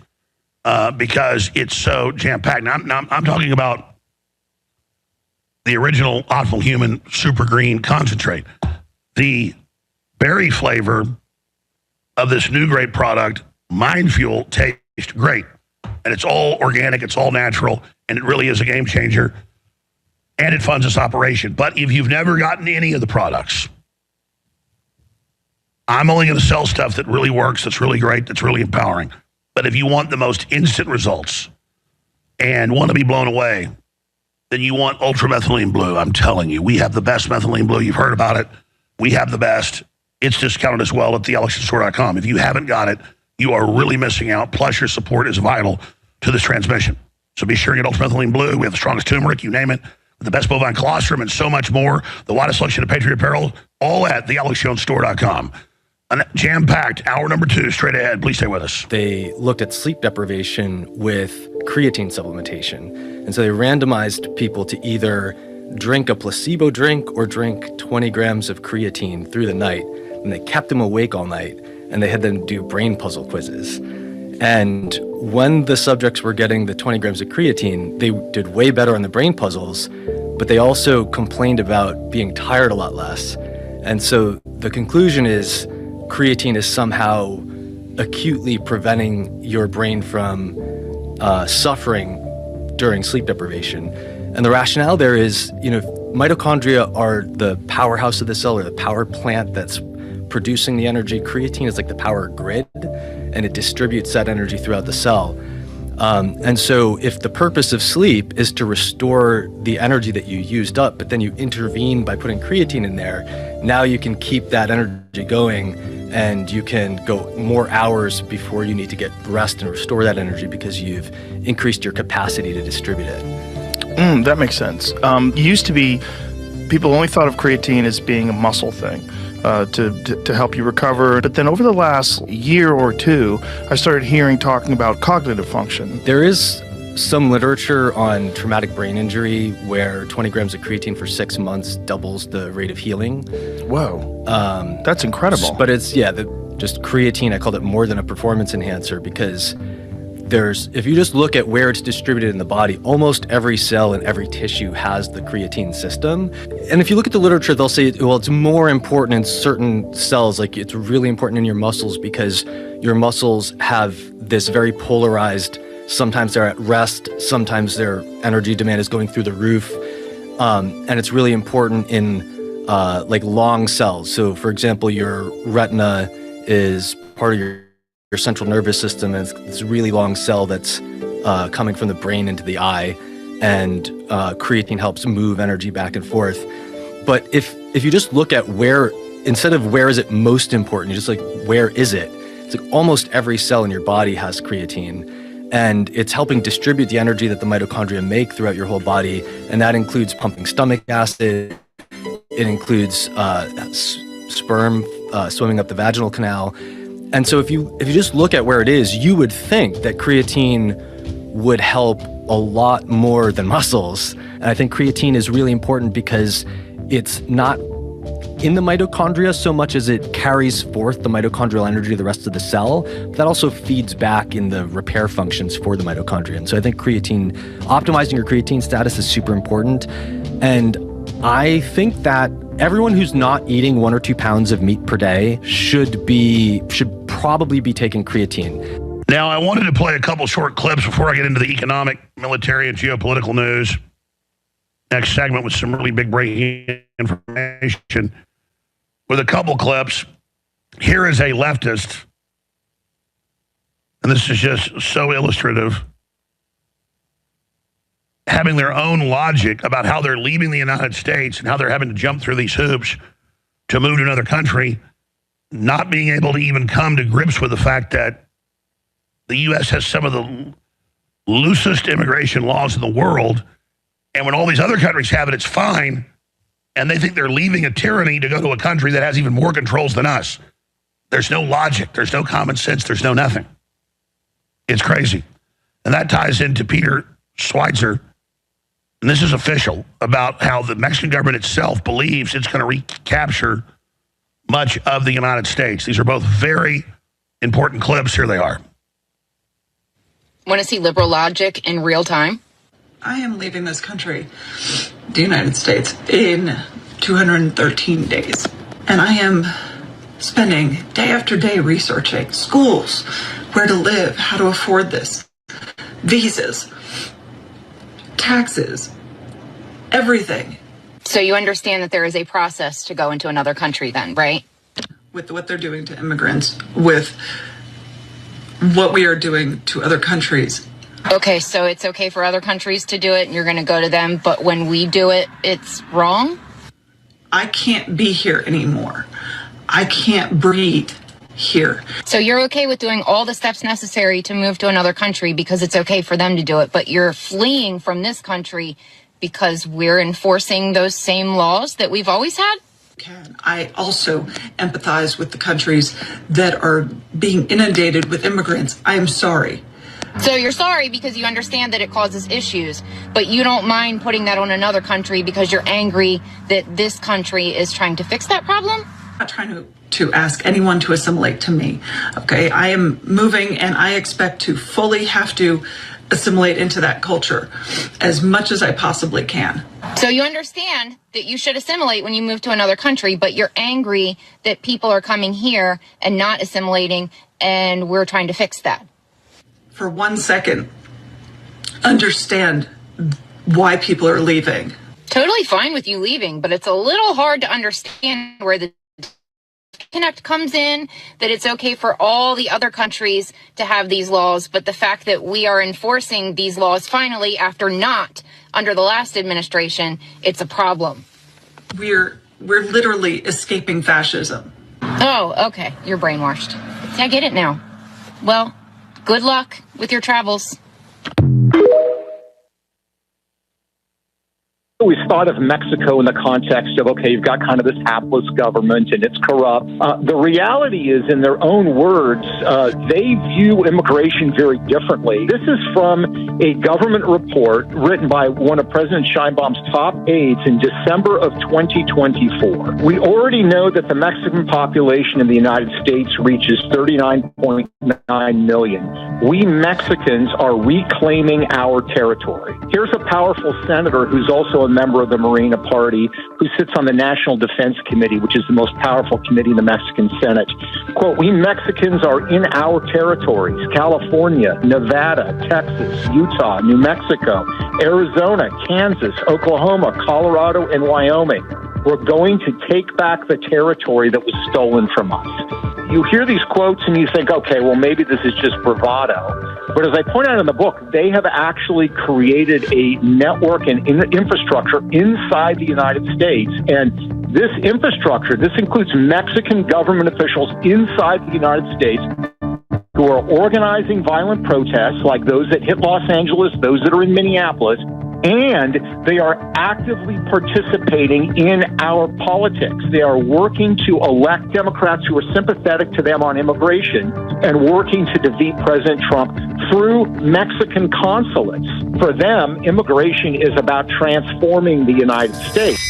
because it's so jam-packed. Now, I'm talking about the original Optimal Human Super Green Concentrate. The berry flavor of this new great product, Mind Fuel, tastes great. And it's all organic, it's all natural, and it really is a game changer. And it funds this operation. But if you've never gotten any of the products, I'm only going to sell stuff that really works, that's really great, that's really empowering. But if you want the most instant results and want to be blown away, then you want Ultra Methylene Blue. I'm telling you, we have the best methylene blue. You've heard about it. We have the best. It's discounted as well at thealexstore.com. If you haven't got it, you are really missing out. Plus, your support is vital to this transmission. So be sure to get Ultra Methylene Blue. We have the strongest turmeric, you name it, the best bovine colostrum, and so much more. The widest selection of Patriot apparel, all at thealexstore.com. Jam-packed, hour number 2, straight ahead. Please stay with us. They looked at sleep deprivation with creatine supplementation. And so they randomized people to either drink a placebo drink or drink 20 grams of creatine through the night. And they kept them awake all night, and they had them do brain puzzle quizzes. And when the subjects were getting the 20 grams of creatine, they did way better on the brain puzzles, but they also complained about being tired a lot less. And so the conclusion is creatine is somehow acutely preventing your brain from suffering during sleep deprivation. And the rationale there is, mitochondria are the powerhouse of the cell, or the power plant that's producing the energy. Creatine is like the power grid, and it distributes that energy throughout the cell. And so if the purpose of sleep is to restore the energy that you used up, but then you intervene by putting creatine in there, now you can keep that energy going, and you can go more hours before you need to get rest and restore that energy because you've increased your capacity to distribute it. That makes sense. Used to be, people only thought of creatine as being a muscle thing. To help you recover. But then over the last year or two, I started talking about cognitive function. There is some literature on traumatic brain injury where 20 grams of creatine for 6 months doubles the rate of healing. Whoa. That's incredible. But it's, just creatine, I called it more than a performance enhancer because if you just look at where it's distributed in the body, almost every cell and every tissue has the creatine system. And if you look at the literature, they'll say, well, it's more important in certain cells, like it's really important in your muscles because your muscles have this very polarized, sometimes they're at rest, sometimes their energy demand is going through the roof. And it's really important in long cells. So for example, your retina is part of your central nervous system, and it's this really long cell that's coming from the brain into the eye, and creatine helps move energy back and forth. But if you just look at where, instead of where is it most important, you just where is it? It's like almost every cell in your body has creatine, and it's helping distribute the energy that the mitochondria make throughout your whole body, and that includes pumping stomach acid. It includes sperm swimming up the vaginal canal. And so if you just look at where it is, you would think that creatine would help a lot more than muscles. And I think creatine is really important because it's not in the mitochondria so much as it carries forth the mitochondrial energy to the rest of the cell. That also feeds back in the repair functions for the mitochondria. And so I think optimizing your creatine status is super important. And I think that everyone who's not eating 1 or 2 pounds of meat per day should probably be taking creatine. Now, I wanted to play a couple short clips before I get into the economic, military, and geopolitical news. Next segment with some really big breaking information. With a couple clips, here is a leftist, and this is just so illustrative, having their own logic about how they're leaving the United States and how they're having to jump through these hoops to move to another country, not being able to even come to grips with the fact that the U.S. has some of the loosest immigration laws in the world, and when all these other countries have it, it's fine, and they think they're leaving a tyranny to go to a country that has even more controls than us. There's no logic. There's no common sense. There's no nothing. It's crazy. And that ties into Peter Schweitzer, and this is official, about how the Mexican government itself believes it's going to recapture much of the United States. These are both very important clips. Here they are. Want to see liberal logic in real time? I am leaving this country, the United States, in 213 days. And I am spending day after day researching schools, where to live, how to afford this, visas, taxes, everything. So you understand that there is a process to go into another country then, right? With what they're doing to immigrants, with what we are doing to other countries. Okay, so it's okay for other countries to do it and you're going to go to them, but when we do it, it's wrong? I can't be here anymore. I can't breathe here. So you're okay with doing all the steps necessary to move to another country because it's okay for them to do it, but you're fleeing from this country because we're enforcing those same laws that we've always had? I also empathize with the countries that are being inundated with immigrants. I am sorry. So you're sorry because you understand that it causes issues, but you don't mind putting that on another country because you're angry that this country is trying to fix that problem? I'm not trying to ask anyone to assimilate to me. Okay, I am moving and I expect to fully have to assimilate into that culture as much as I possibly can. So you understand that you should assimilate when you move to another country, but you're angry that people are coming here and not assimilating, and we're trying to fix that. For 1 second, understand why people are leaving. Totally fine with you leaving, but it's a little hard to understand where the disconnect comes in, that it's okay for all the other countries to have these laws, but the fact that we are enforcing these laws finally after not under the last administration, it's a problem. We're literally escaping fascism. Oh, okay. You're brainwashed. See, I get it now. Well, good luck with your travels. We thought of Mexico in the context of, okay, you've got kind of this hapless government and it's corrupt. The reality is, in their own words, they view immigration very differently. This is from a government report written by one of President Sheinbaum's top aides in December of 2024. We already know that the Mexican population in the United States reaches 39.9 million. We Mexicans are reclaiming our territory. Here's a powerful senator who's also a member of the Morena Party, who sits on the National Defense Committee, which is the most powerful committee in the Mexican Senate. Quote, we Mexicans are in our territories: California, Nevada, Texas, Utah, New Mexico, Arizona, Kansas, Oklahoma, Colorado, and Wyoming. We're going to take back the territory that was stolen from us. You hear these quotes and you think, okay, well, maybe this is just bravado. But as I point out in the book, they have actually created a network and infrastructure inside the United States. And this infrastructure, this includes Mexican government officials inside the United States who are organizing violent protests like those that hit Los Angeles, those that are in Minneapolis, and they are actively participating in our politics. They are working to elect Democrats who are sympathetic to them on immigration and working to defeat President Trump through Mexican consulates. For them, immigration is about transforming the United States.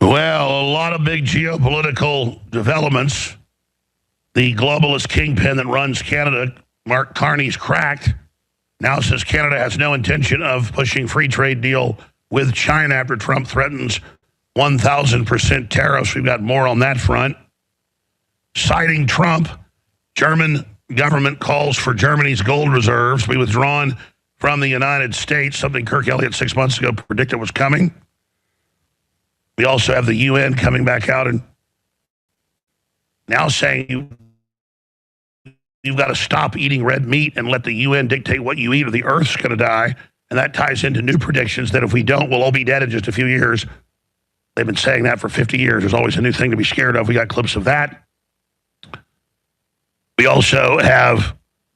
Well, a lot of big geopolitical developments. The globalist kingpin that runs Canada, Mark Carney's cracked, now says Canada has no intention of pushing free trade deal with China after Trump threatens 1,000% tariffs. We've got more on that front. Citing Trump, German government calls for Germany's gold reserves to be withdrawn from the United States, something Kirk Elliott 6 months ago predicted was coming. We also have the UN coming back out and now saying you've got to stop eating red meat and let the UN dictate what you eat or the Earth's going to die. And that ties into new predictions that if we don't, we'll all be dead in just a few years. They've been saying that for 50 years. There's always a new thing to be scared of. We got clips of that. We also have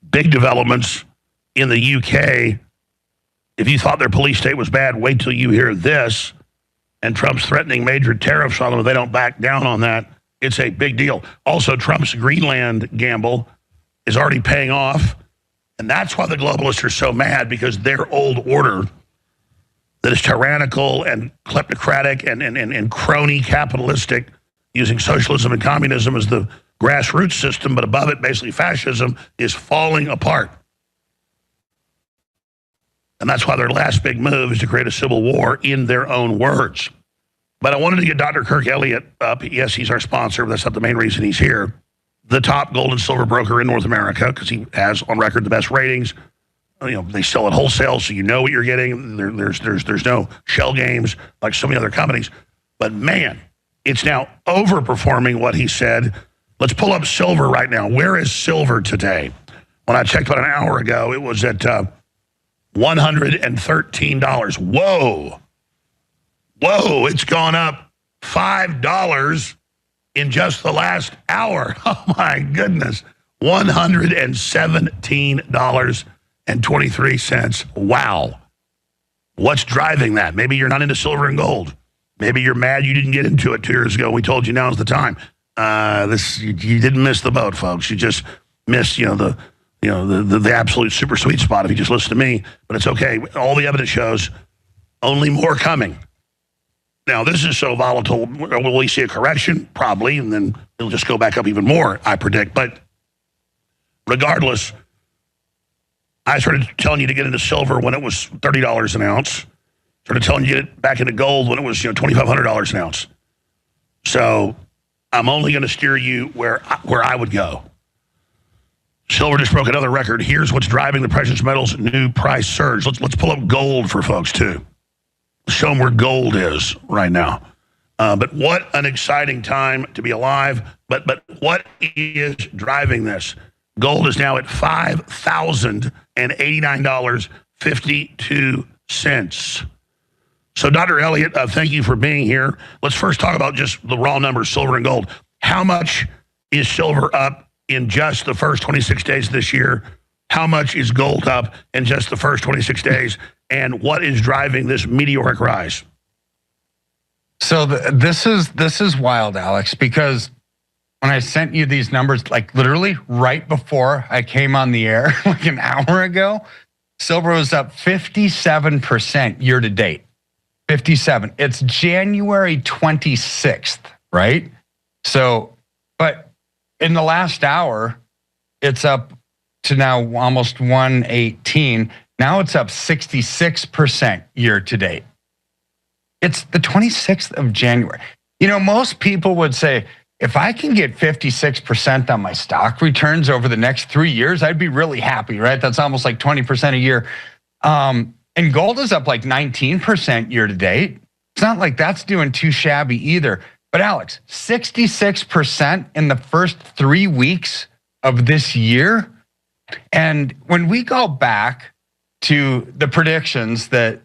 big developments in the UK. If you thought their police state was bad, wait till you hear this. And Trump's threatening major tariffs on them if they don't back down on that. It's a big deal. Also, Trump's Greenland gamble is already paying off. And that's why the globalists are so mad, because their old order that is tyrannical and kleptocratic and crony capitalistic, using socialism and communism as the grassroots system, but above it basically fascism, is falling apart. And that's why their last big move is to create a civil war, in their own words. But I wanted to get Dr. Kirk Elliott up. Yes, he's our sponsor, but that's not the main reason he's here. The top gold and silver broker in North America, because he has on record the best ratings. You know, they sell at wholesale, so you know what you're getting. There's no shell games like so many other companies. But man, it's now overperforming what he said. Let's pull up silver right now. Where is silver today? When I checked about an hour ago, it was at $113. Whoa. Whoa, it's gone up $5 in just the last hour. Oh, my goodness. $117.23. Wow. What's driving that? Maybe you're not into silver and gold. Maybe you're mad you didn't get into it 2 years ago. We told you now's the time. You didn't miss the boat, folks. You just missed, the absolute super sweet spot if you just listen to me. But it's okay. All the evidence shows only more coming. Now, this is so volatile. Will we see a correction? Probably, and then it'll just go back up even more, I predict. But regardless, I started telling you to get into silver when it was $30 an ounce. Started telling you to get back into gold when it was $2,500 an ounce. So I'm only going to steer you where I would go. Silver just broke another record. Here's what's driving the precious metals' new price surge. Let's pull up gold for folks, too. Show them where gold is right now. But what an exciting time to be alive. But what is driving this? Gold is now at $5,089.52. So, Dr. Elliott, thank you for being here. Let's first talk about just the raw numbers, silver and gold. How much is silver up in just the first 26 days of this year? How much is gold up in just the first 26 days? And what is driving this meteoric rise? So this is wild, Alex, because when I sent you these numbers, like literally right before I came on the air, like an hour ago, silver was up 57% year to date. 57. It's January 26th, right? So, but in the last hour, it's up to now almost 118. Now it's up 66% year to date. It's the 26th of January. Most people would say, if I can get 56% on my stock returns over the next 3 years, I'd be really happy, right? That's almost like 20% a year. And gold is up like 19% year to date. It's not like that's doing too shabby either. But Alex, 66% in the first 3 weeks of this year. And when we go back to the predictions that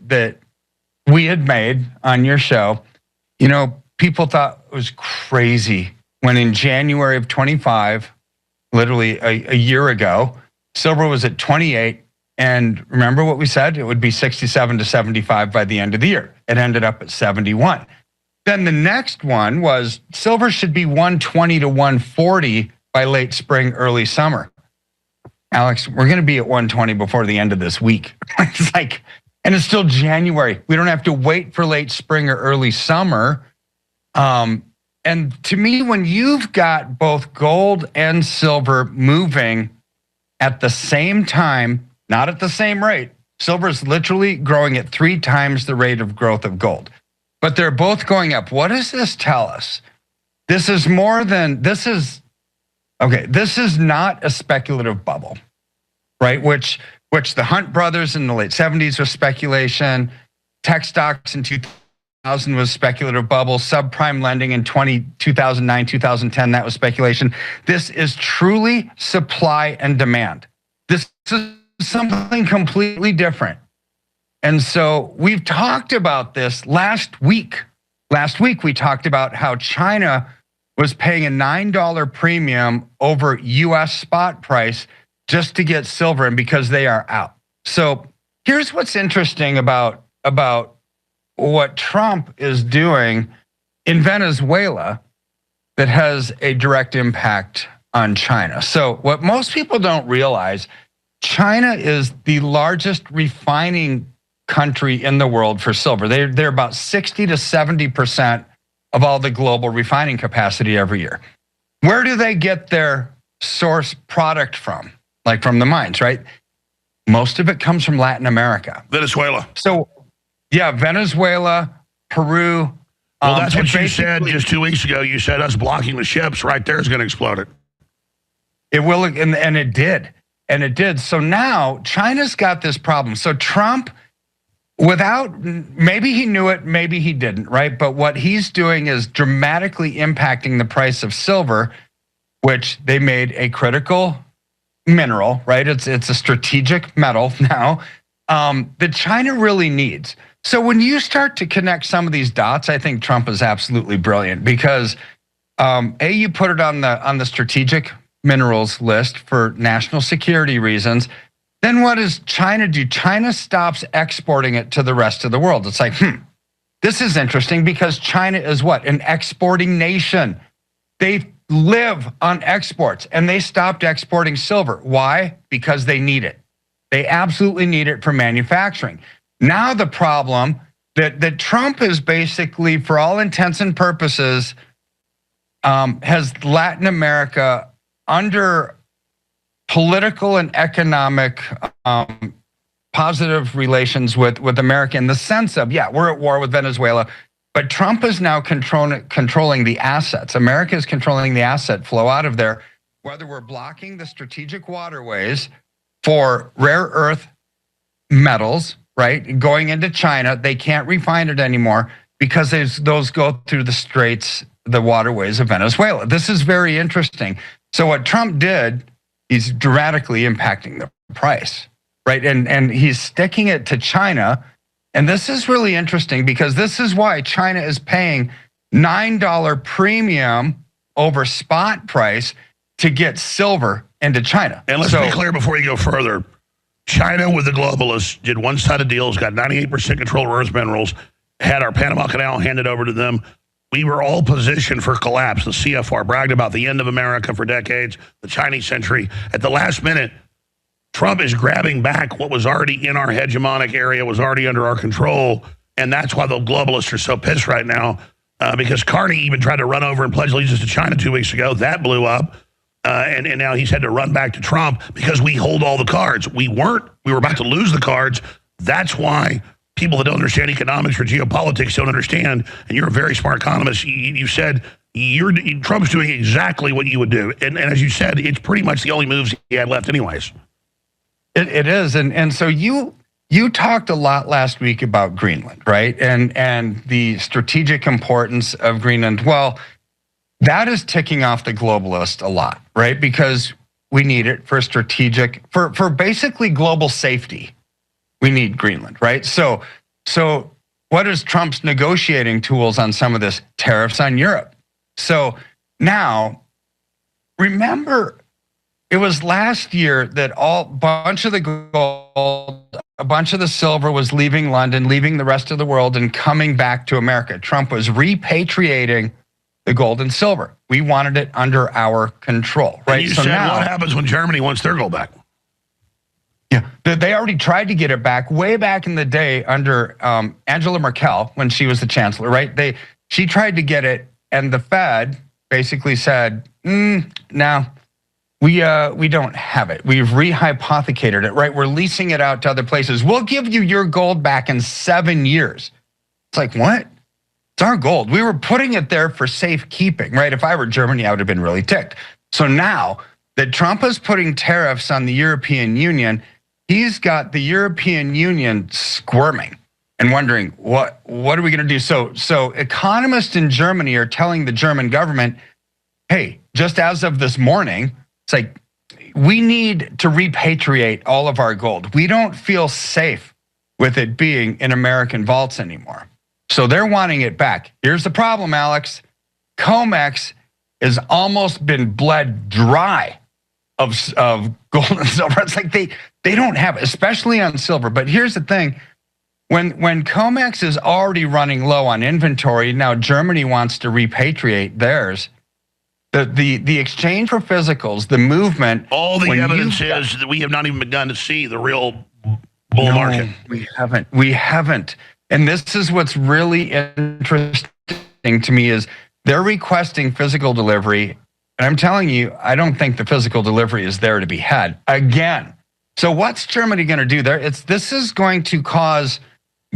we had made on your show, people thought it was crazy when in January of 25, literally a year ago, silver was at 28. And remember what we said? It would be 67 to 75 by the end of the year. It ended up at 71. Then the next one was silver should be 120 to 140 by late spring, early summer. Alex, we're going to be at 120 before the end of this week. It's like, and it's still January. We don't have to wait for late spring or early summer. And to me, when you've got both gold and silver moving at the same time, not at the same rate, silver is literally growing at 3 times the rate of growth of gold, but they're both going up. What does this tell us? This is not a speculative bubble, right? Which the Hunt brothers in the late 70s was speculation. Tech stocks in 2000 was speculative bubble. Subprime lending in 2009, 2010, that was speculation. This is truly supply and demand. This is something completely different. And so we've talked about this last week. Last week, we talked about how China was paying a $9 premium over US spot price just to get silver, and because they are out. So here's what's interesting about what Trump is doing in Venezuela that has a direct impact on China. So what most people don't realize China is the largest refining country in the world for silver. They're about 60 to 70% of all the global refining capacity every year. Where do they get their source product from? Like from the mines, right? Most of it comes from Latin America. Venezuela. So, yeah, Venezuela, Peru. Well, that's what you said just 2 weeks ago. You said us blocking the ships right there is going to explode it. It will, and it did. And it did. So now China's got this problem. So Trump, maybe he knew it, maybe he didn't, right? But what he's doing is dramatically impacting the price of silver, which they made a critical mineral, right? It's a strategic metal now that China really needs. So when you start to connect some of these dots, I think Trump is absolutely brilliant because you put it on the strategic minerals list for national security reasons. Then what does China do? China stops exporting it to the rest of the world. It's like, this is interesting because China is what? An exporting nation. They live on exports and they stopped exporting silver. Why? Because they need it. They absolutely need it for manufacturing. Now the problem that Trump is basically, for all intents and purposes, has Latin America under political and economic positive relations with America in the sense of, we're at war with Venezuela, but Trump is now controlling the assets. America is controlling the asset flow out of there, whether we're blocking the strategic waterways for rare earth metals, right? Going into China, they can't refine it anymore because those go through the straits, the waterways of Venezuela. This is very interesting. So what Trump did, he's dramatically impacting the price, right? And he's sticking it to China. And this is really interesting because this is why China is paying $9 premium over spot price to get silver into China. And let's be clear before you go further. China with the globalists did one-sided deals, got 98% control of earth minerals, had our Panama Canal handed over to them. We were all positioned for collapse. The CFR bragged about the end of America for decades, the Chinese century. At the last minute, Trump is grabbing back what was already in our hegemonic area, was already under our control, and that's why the globalists are so pissed right now, because Carney even tried to run over and pledge allegiance to China 2 weeks ago. That blew up. And now he's had to run back to Trump because we hold all the cards. We were about to lose the cards. That's why people that don't understand economics or geopolitics don't understand. And you're a very smart economist. You said Trump's doing exactly what you would do. And as you said, it's pretty much the only moves he had left anyways. It is. And so you talked a lot last week about Greenland, right? And the strategic importance of Greenland. Well, that is ticking off the globalist a lot, right? Because we need it for strategic, for basically global safety. We need Greenland, right? So what is Trump's negotiating tools on some of this? Tariffs on Europe. So now, remember, it was last year that a bunch of the gold, a bunch of the silver was leaving London, leaving the rest of the world and coming back to America. Trump was repatriating the gold and silver. We wanted it under our control, right? And you said, now, what happens when Germany wants their gold back? Yeah, they already tried to get it back way back in the day under Angela Merkel when she was the chancellor, right? She tried to get it, and the Fed basically said, no, we don't have it. We've rehypothecated it, right? We're leasing it out to other places. We'll give you your gold back in 7 years. It's like, what? It's our gold. We were putting it there for safekeeping, right? If I were Germany, I would have been really ticked. So now that Trump is putting tariffs on the European Union, he's got the European Union squirming and wondering, what are we going to do? So economists in Germany are telling the German government, hey, just as of this morning, it's like, we need to repatriate all of our gold. We don't feel safe with it being in American vaults anymore. So they're wanting it back. Here's the problem, Alex. COMEX has almost been bled dry of gold and silver. It's like they don't have it, especially on silver. But here's the thing. When COMEX is already running low on inventory, now Germany wants to repatriate theirs. The exchange for physicals, the movement. All the evidence is that we have not even begun to see the real bull market. We haven't. And this is what's really interesting to me is they're requesting physical delivery. And I'm telling you, I don't think the physical delivery is there to be had again. So what's Germany going to do there? This is going to cause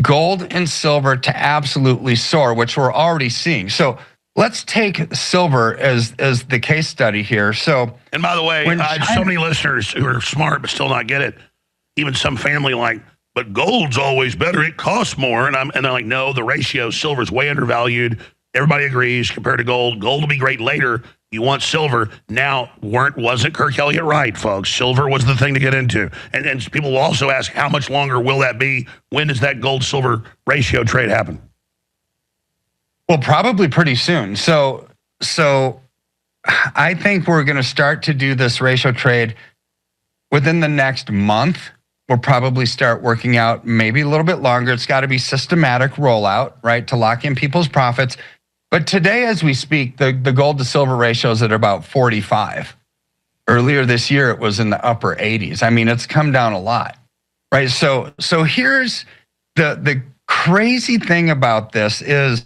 gold and silver to absolutely soar, which we're already seeing. So let's take silver as the case study here. So, and by the way, I have so many listeners who are smart but still not get it. Even some family like, but gold's always better. It costs more, and I'm like, no, the ratio silver's way undervalued. Everybody agrees compared to gold. Gold will be great later. You want silver now. Wasn't Kirk Elliott right, folks? Silver was the thing to get into, and people will also ask, how much longer will that be? When does that gold silver ratio trade happen? Well, probably pretty soon. So I think we're going to start to do this ratio trade within the next month. We'll probably start working out maybe a little bit longer. It's got to be systematic rollout, right, to lock in people's profits. But today, as we speak, the gold to silver ratio is at about 45. Earlier this year, it was in the upper 80s. I mean, it's come down a lot, right? So here's the crazy thing about this is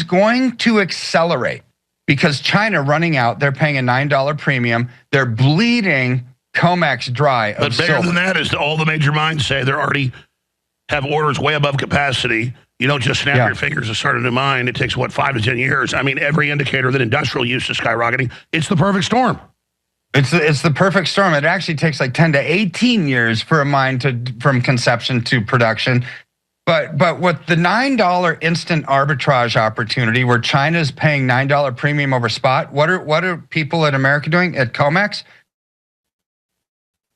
going to accelerate because China running out, they're paying a $9 premium. They're bleeding COMEX dry of But better silver. than that is all the major mines say they already have orders way above capacity. You don't just snap your fingers and start a new mine. It takes, 5 to 10 years? I mean, every indicator that industrial use is skyrocketing. It's the perfect storm. It's the perfect storm. It actually takes like 10 to 18 years for a mine from conception to production. But with the $9 instant arbitrage opportunity where China's paying $9 premium over spot, what are people in America doing at COMEX?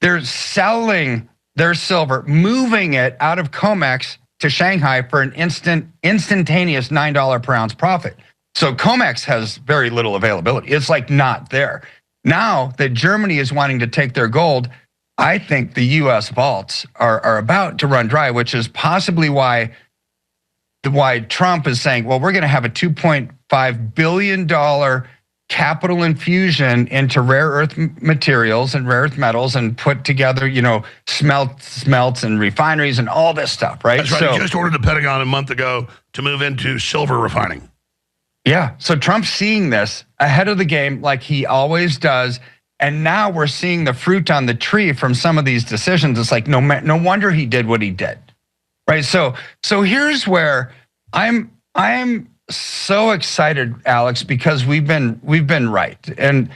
They're selling their silver, moving it out of COMEX to Shanghai for an instantaneous $9 per ounce profit. So COMEX has very little availability. It's like not there. Now that Germany is wanting to take their gold, I think the U.S. vaults are about to run dry, which is possibly why Trump is saying, well, we're going to have a $2.5 billion capital infusion into rare earth materials and rare earth metals and put together, smelts and refineries and all this stuff, right? That's right. So, he just ordered the Pentagon a month ago to move into silver refining. Yeah. So Trump's seeing this ahead of the game like he always does. And now we're seeing the fruit on the tree from some of these decisions. It's like, no wonder he did what he did, right? So here's where I'm so excited, Alex, because we've been right, and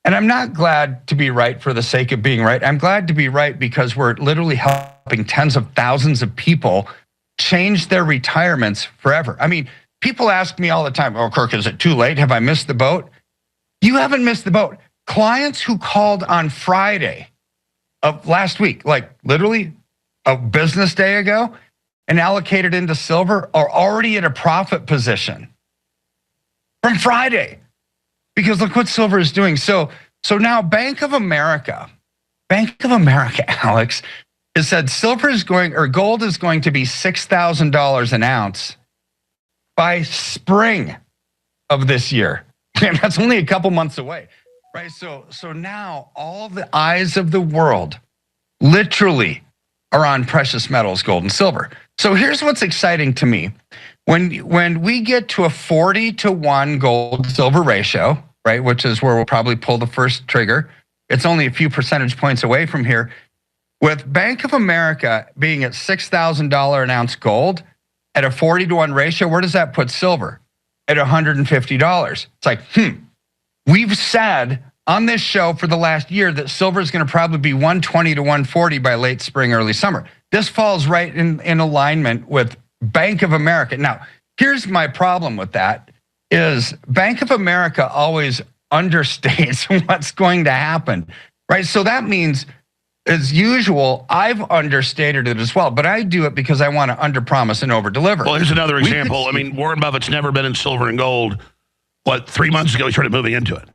I'm not glad to be right for the sake of being right. I'm glad to be right because we're literally helping tens of thousands of people change their retirements forever. I mean, people ask me all the time, "Oh, Kirk, is it too late? Have I missed the boat?" You haven't missed the boat. Clients who called on Friday of last week, like literally a business day ago, and allocated into silver are already in a profit position from Friday because look what silver is doing. So now Bank of America, Alex, has said gold is going to be $6,000 an ounce by spring of this year. And that's only a couple months away, right? So now all the eyes of the world literally are on precious metals, gold and silver. So here's what's exciting to me. When we get to a 40-to-1 gold silver ratio, right, which is where we'll probably pull the first trigger, it's only a few percentage points away from here. With Bank of America being at $6,000 an ounce gold at a 40-to-1 ratio, where does that put silver? At $150. It's like, we've said on this show for the last year that silver is going to probably be 120 to 140 by late spring, early summer. This falls right in alignment with Bank of America. Now, here's my problem with that is Bank of America always understates what's going to happen, right? So that means, as usual, I've understated it as well, but I do it because I want to underpromise and overdeliver. Well, here's another example. I mean, Warren Buffett's never been in silver and gold. 3 months ago, he started moving into it.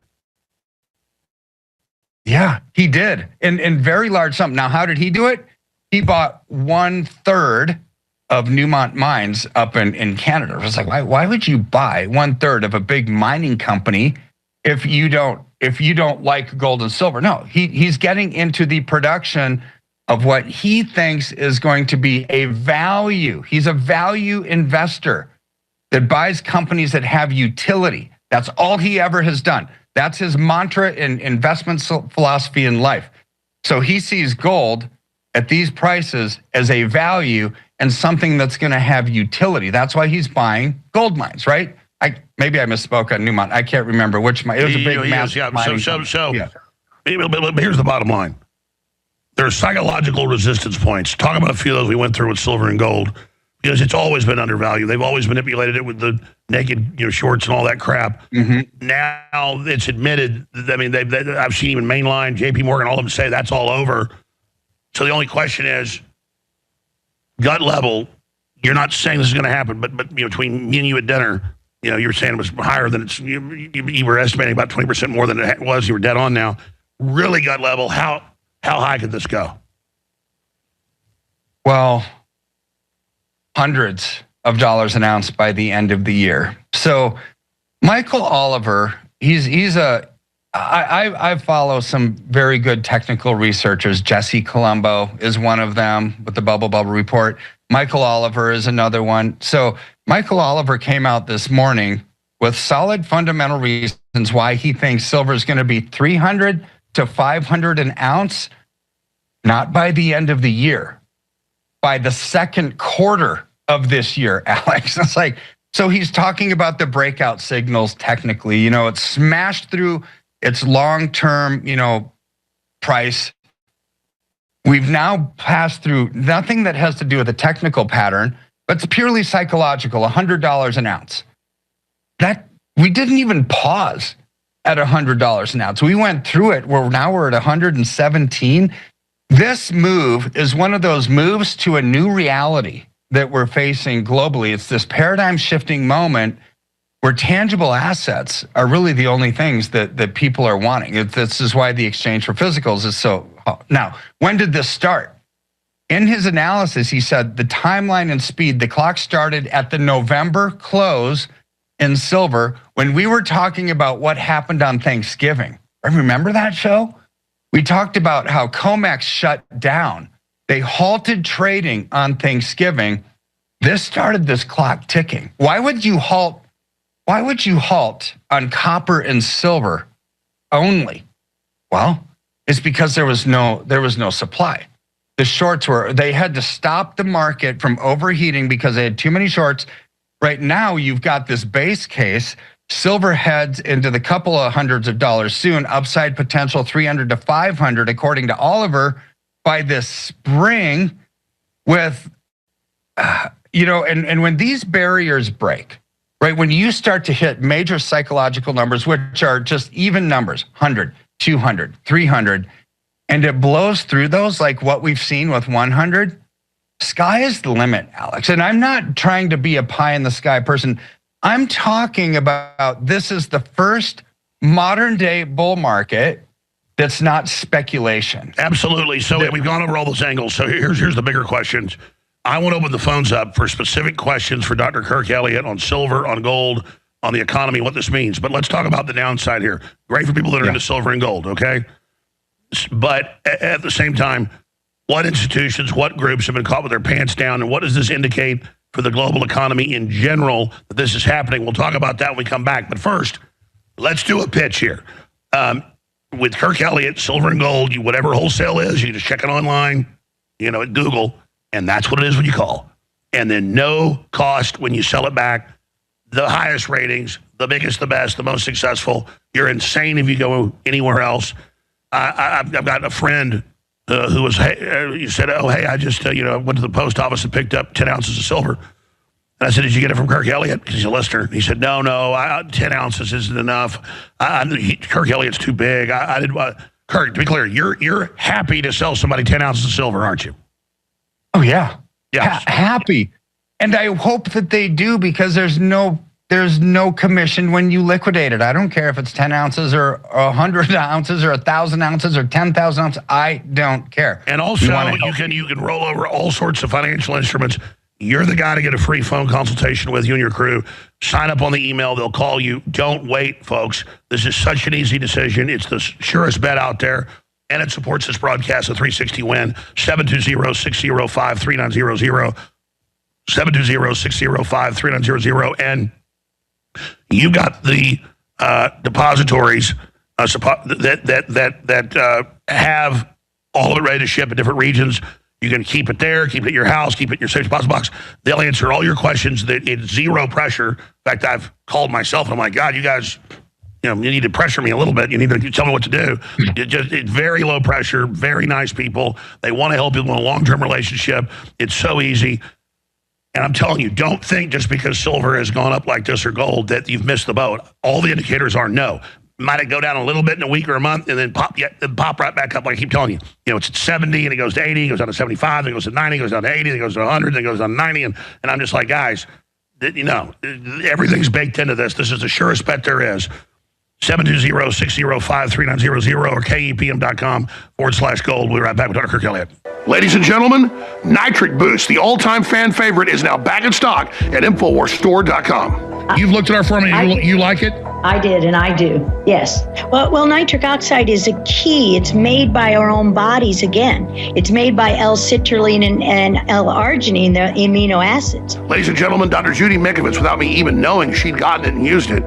Yeah, he did in very large sum. Now, how did he do it? He bought 1/3 of Newmont Mines up in Canada. It was like, why would you buy 1/3 of a big mining company if you don't like gold and silver. No, he's getting into the production of what he thinks is going to be a value. He's a value investor that buys companies that have utility. That's all he ever has done. That's his mantra in investment philosophy in life. So he sees gold at these prices as a value and something that's going to have utility. That's why he's buying gold mines, right? Maybe I misspoke on Newmont. I can't remember which mine. It was a big massive mining company. But here's the bottom line. There are psychological resistance points. Talk about a few of those we went through with silver and gold, because it's always been undervalued. They've always manipulated it with the naked shorts and all that crap. Mm-hmm. Now it's admitted. I mean, I've seen even Mainline, J.P. Morgan, all of them say that's all over. So the only question is, gut level, you're not saying this is going to happen, but between me and you at dinner, you were saying it was higher than it's. You were estimating about 20% more than it was. You were dead on now. Really gut level, how high could this go? Well, hundreds of dollars an ounce by the end of the year. So Michael Oliver, I follow some very good technical researchers. Jesse Colombo is one of them with the Bubble Report. Michael Oliver is another one. So Michael Oliver came out this morning with solid fundamental reasons why he thinks silver is going to be 300 to 500 an ounce, not by the end of the year, by the second quarter of this year, Alex. It's like, so he's talking about the breakout signals technically. It's smashed through its long-term, price. We've now passed through nothing that has to do with a technical pattern, but it's purely psychological, $100 an ounce. That we didn't even pause at $100 an ounce. We went through it where now we're at 117. This move is one of those moves to a new reality that we're facing globally. It's this paradigm shifting moment where tangible assets are really the only things that people are wanting. This is why the exchange for physicals is so. Now, when did this start? In his analysis, he said the timeline and speed, the clock started at the November close in silver when we were talking about what happened on Thanksgiving. Remember that show? We talked about how COMEX shut down. They halted trading on Thanksgiving. This started this clock ticking. Why would you halt on copper and silver only? Well, it's because there was no supply. The shorts they had to stop the market from overheating because they had too many shorts. Right now, you've got this base case. Silver heads into the couple of hundreds of dollars soon. Upside potential 300 to 500, according to Oliver, by this spring. With, and when these barriers break, right, when you start to hit major psychological numbers, which are just even numbers, 100, 200, 300, and it blows through those like what we've seen with 100, sky is the limit, Alex. And I'm not trying to be a pie in the sky person. I'm talking about this is the first modern day bull market that's not speculation. Absolutely. So we've gone over all those angles. So here's the bigger questions. I want to open the phones up for specific questions for Dr. Kirk Elliott on silver, on gold, on the economy, what this means. But let's talk about the downside here. Great for people that are into silver and gold, okay? But at the same time, what institutions, what groups have been caught with their pants down, and what does this indicate for the global economy in general that this is happening? We'll talk about that when we come back. But first, let's do a pitch here. With Kirk Elliott, silver and gold, whatever wholesale is, you can just check it online, at Google, and that's what it is when you call. And then no cost when you sell it back. The highest ratings, the biggest, the best, the most successful. You're insane if you go anywhere else. I've got a friend who was, you said, oh, hey, I just, went to the post office and picked up 10 ounces of silver. And I said, did you get it from Kirk Elliott? Because he's a listener. He said, no, 10 ounces isn't enough. Kirk Elliott's too big. Kirk, to be clear, you're happy to sell somebody 10 ounces of silver, aren't you? Oh, yeah. Yes. Happy. And I hope that they do, because there's no commission when you liquidate it. I don't care if it's 10 ounces or 100 ounces or 1,000 ounces or 10,000 ounces. I don't care. And also, you can roll over all sorts of financial instruments. You're the guy to get a free phone consultation with, you and your crew. Sign up on the email. They'll call you. Don't wait, folks. This is such an easy decision. It's the surest bet out there, and it supports this broadcast at 360-WIN, 720-605-3900, 720-605-3900, and you got the depositories that have all of it ready to ship in different regions. You can keep it there, keep it at your house, keep it in your safe deposit box. They'll answer all your questions. It's zero pressure. In fact, I've called myself and I'm like, God, you guys, you need to pressure me a little bit. You need to tell me what to do. It's very low pressure, very nice people. They want to help people in a long-term relationship. It's so easy. And I'm telling you, don't think just because silver has gone up like this or gold that you've missed the boat. All the indicators are no. Might it go down a little bit in a week or a month and then pop right back up like I keep telling you. It's at 70 and it goes to 80, it goes down to 75, then it goes to 90, it goes down to 80, then it goes to 100, then it goes down to 90. And I'm just like, guys, everything's baked into this. This is the surest bet there is. 720-605-3900 or KEPM.com/gold. We'll be right back with Dr. Kirk Elliott. Ladies and gentlemen, Nitric Boost, the all-time fan favorite, is now back in stock at InfoWarsStore.com. You've looked at our formula. You like it? I did, and I do, yes. Well, nitric oxide is a key. It's made by our own bodies again. It's made by L-citrulline and L-arginine, the amino acids. Ladies and gentlemen, Dr. Judy Mikovits, without me even knowing she'd gotten it and used it,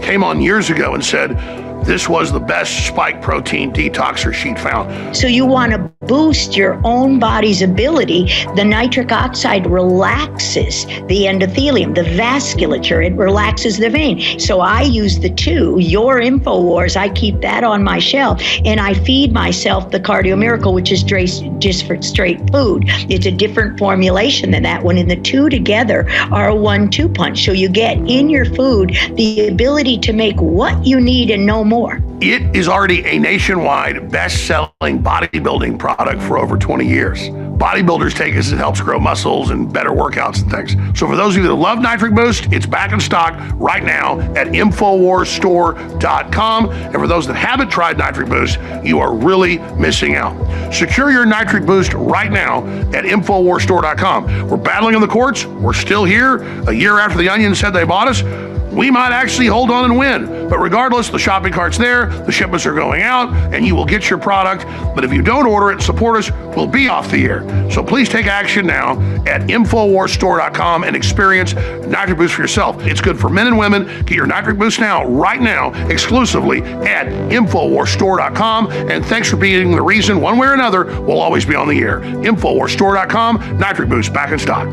came on years ago and said this was the best spike protein detoxer she'd found. So you want to boost your own body's ability. The nitric oxide relaxes the endothelium, the vasculature. It relaxes the vein. So I use the two. Your InfoWars, I keep that on my shelf, and I feed myself the Cardio Miracle, which is just for straight food. It's a different formulation than that one, and the two together are a 1-2 punch. So you get in your food the ability to make what you need and no more. It is already a nationwide best-selling bodybuilding product for over 20 years. Bodybuilders take it as it helps grow muscles and better workouts and things. So for those of you that love Nitric Boost, it's back in stock right now at InfoWarsStore.com. And for those that haven't tried Nitric Boost, you are really missing out. Secure your Nitric Boost right now at InfoWarsStore.com. We're battling in the courts. We're still here. A year after the Onion said they bought us, we might actually hold on and win. But regardless, the shopping cart's there, the shipments are going out, and you will get your product. But if you don't order it and support us, we'll be off the air. So please take action now at InfoWarsStore.com and experience Nitric Boost for yourself. It's good for men and women. Get your Nitric Boost now, right now, exclusively at InfoWarsStore.com. And thanks for being the reason, one way or another, we'll always be on the air. InfoWarsStore.com, Nitric Boost back in stock.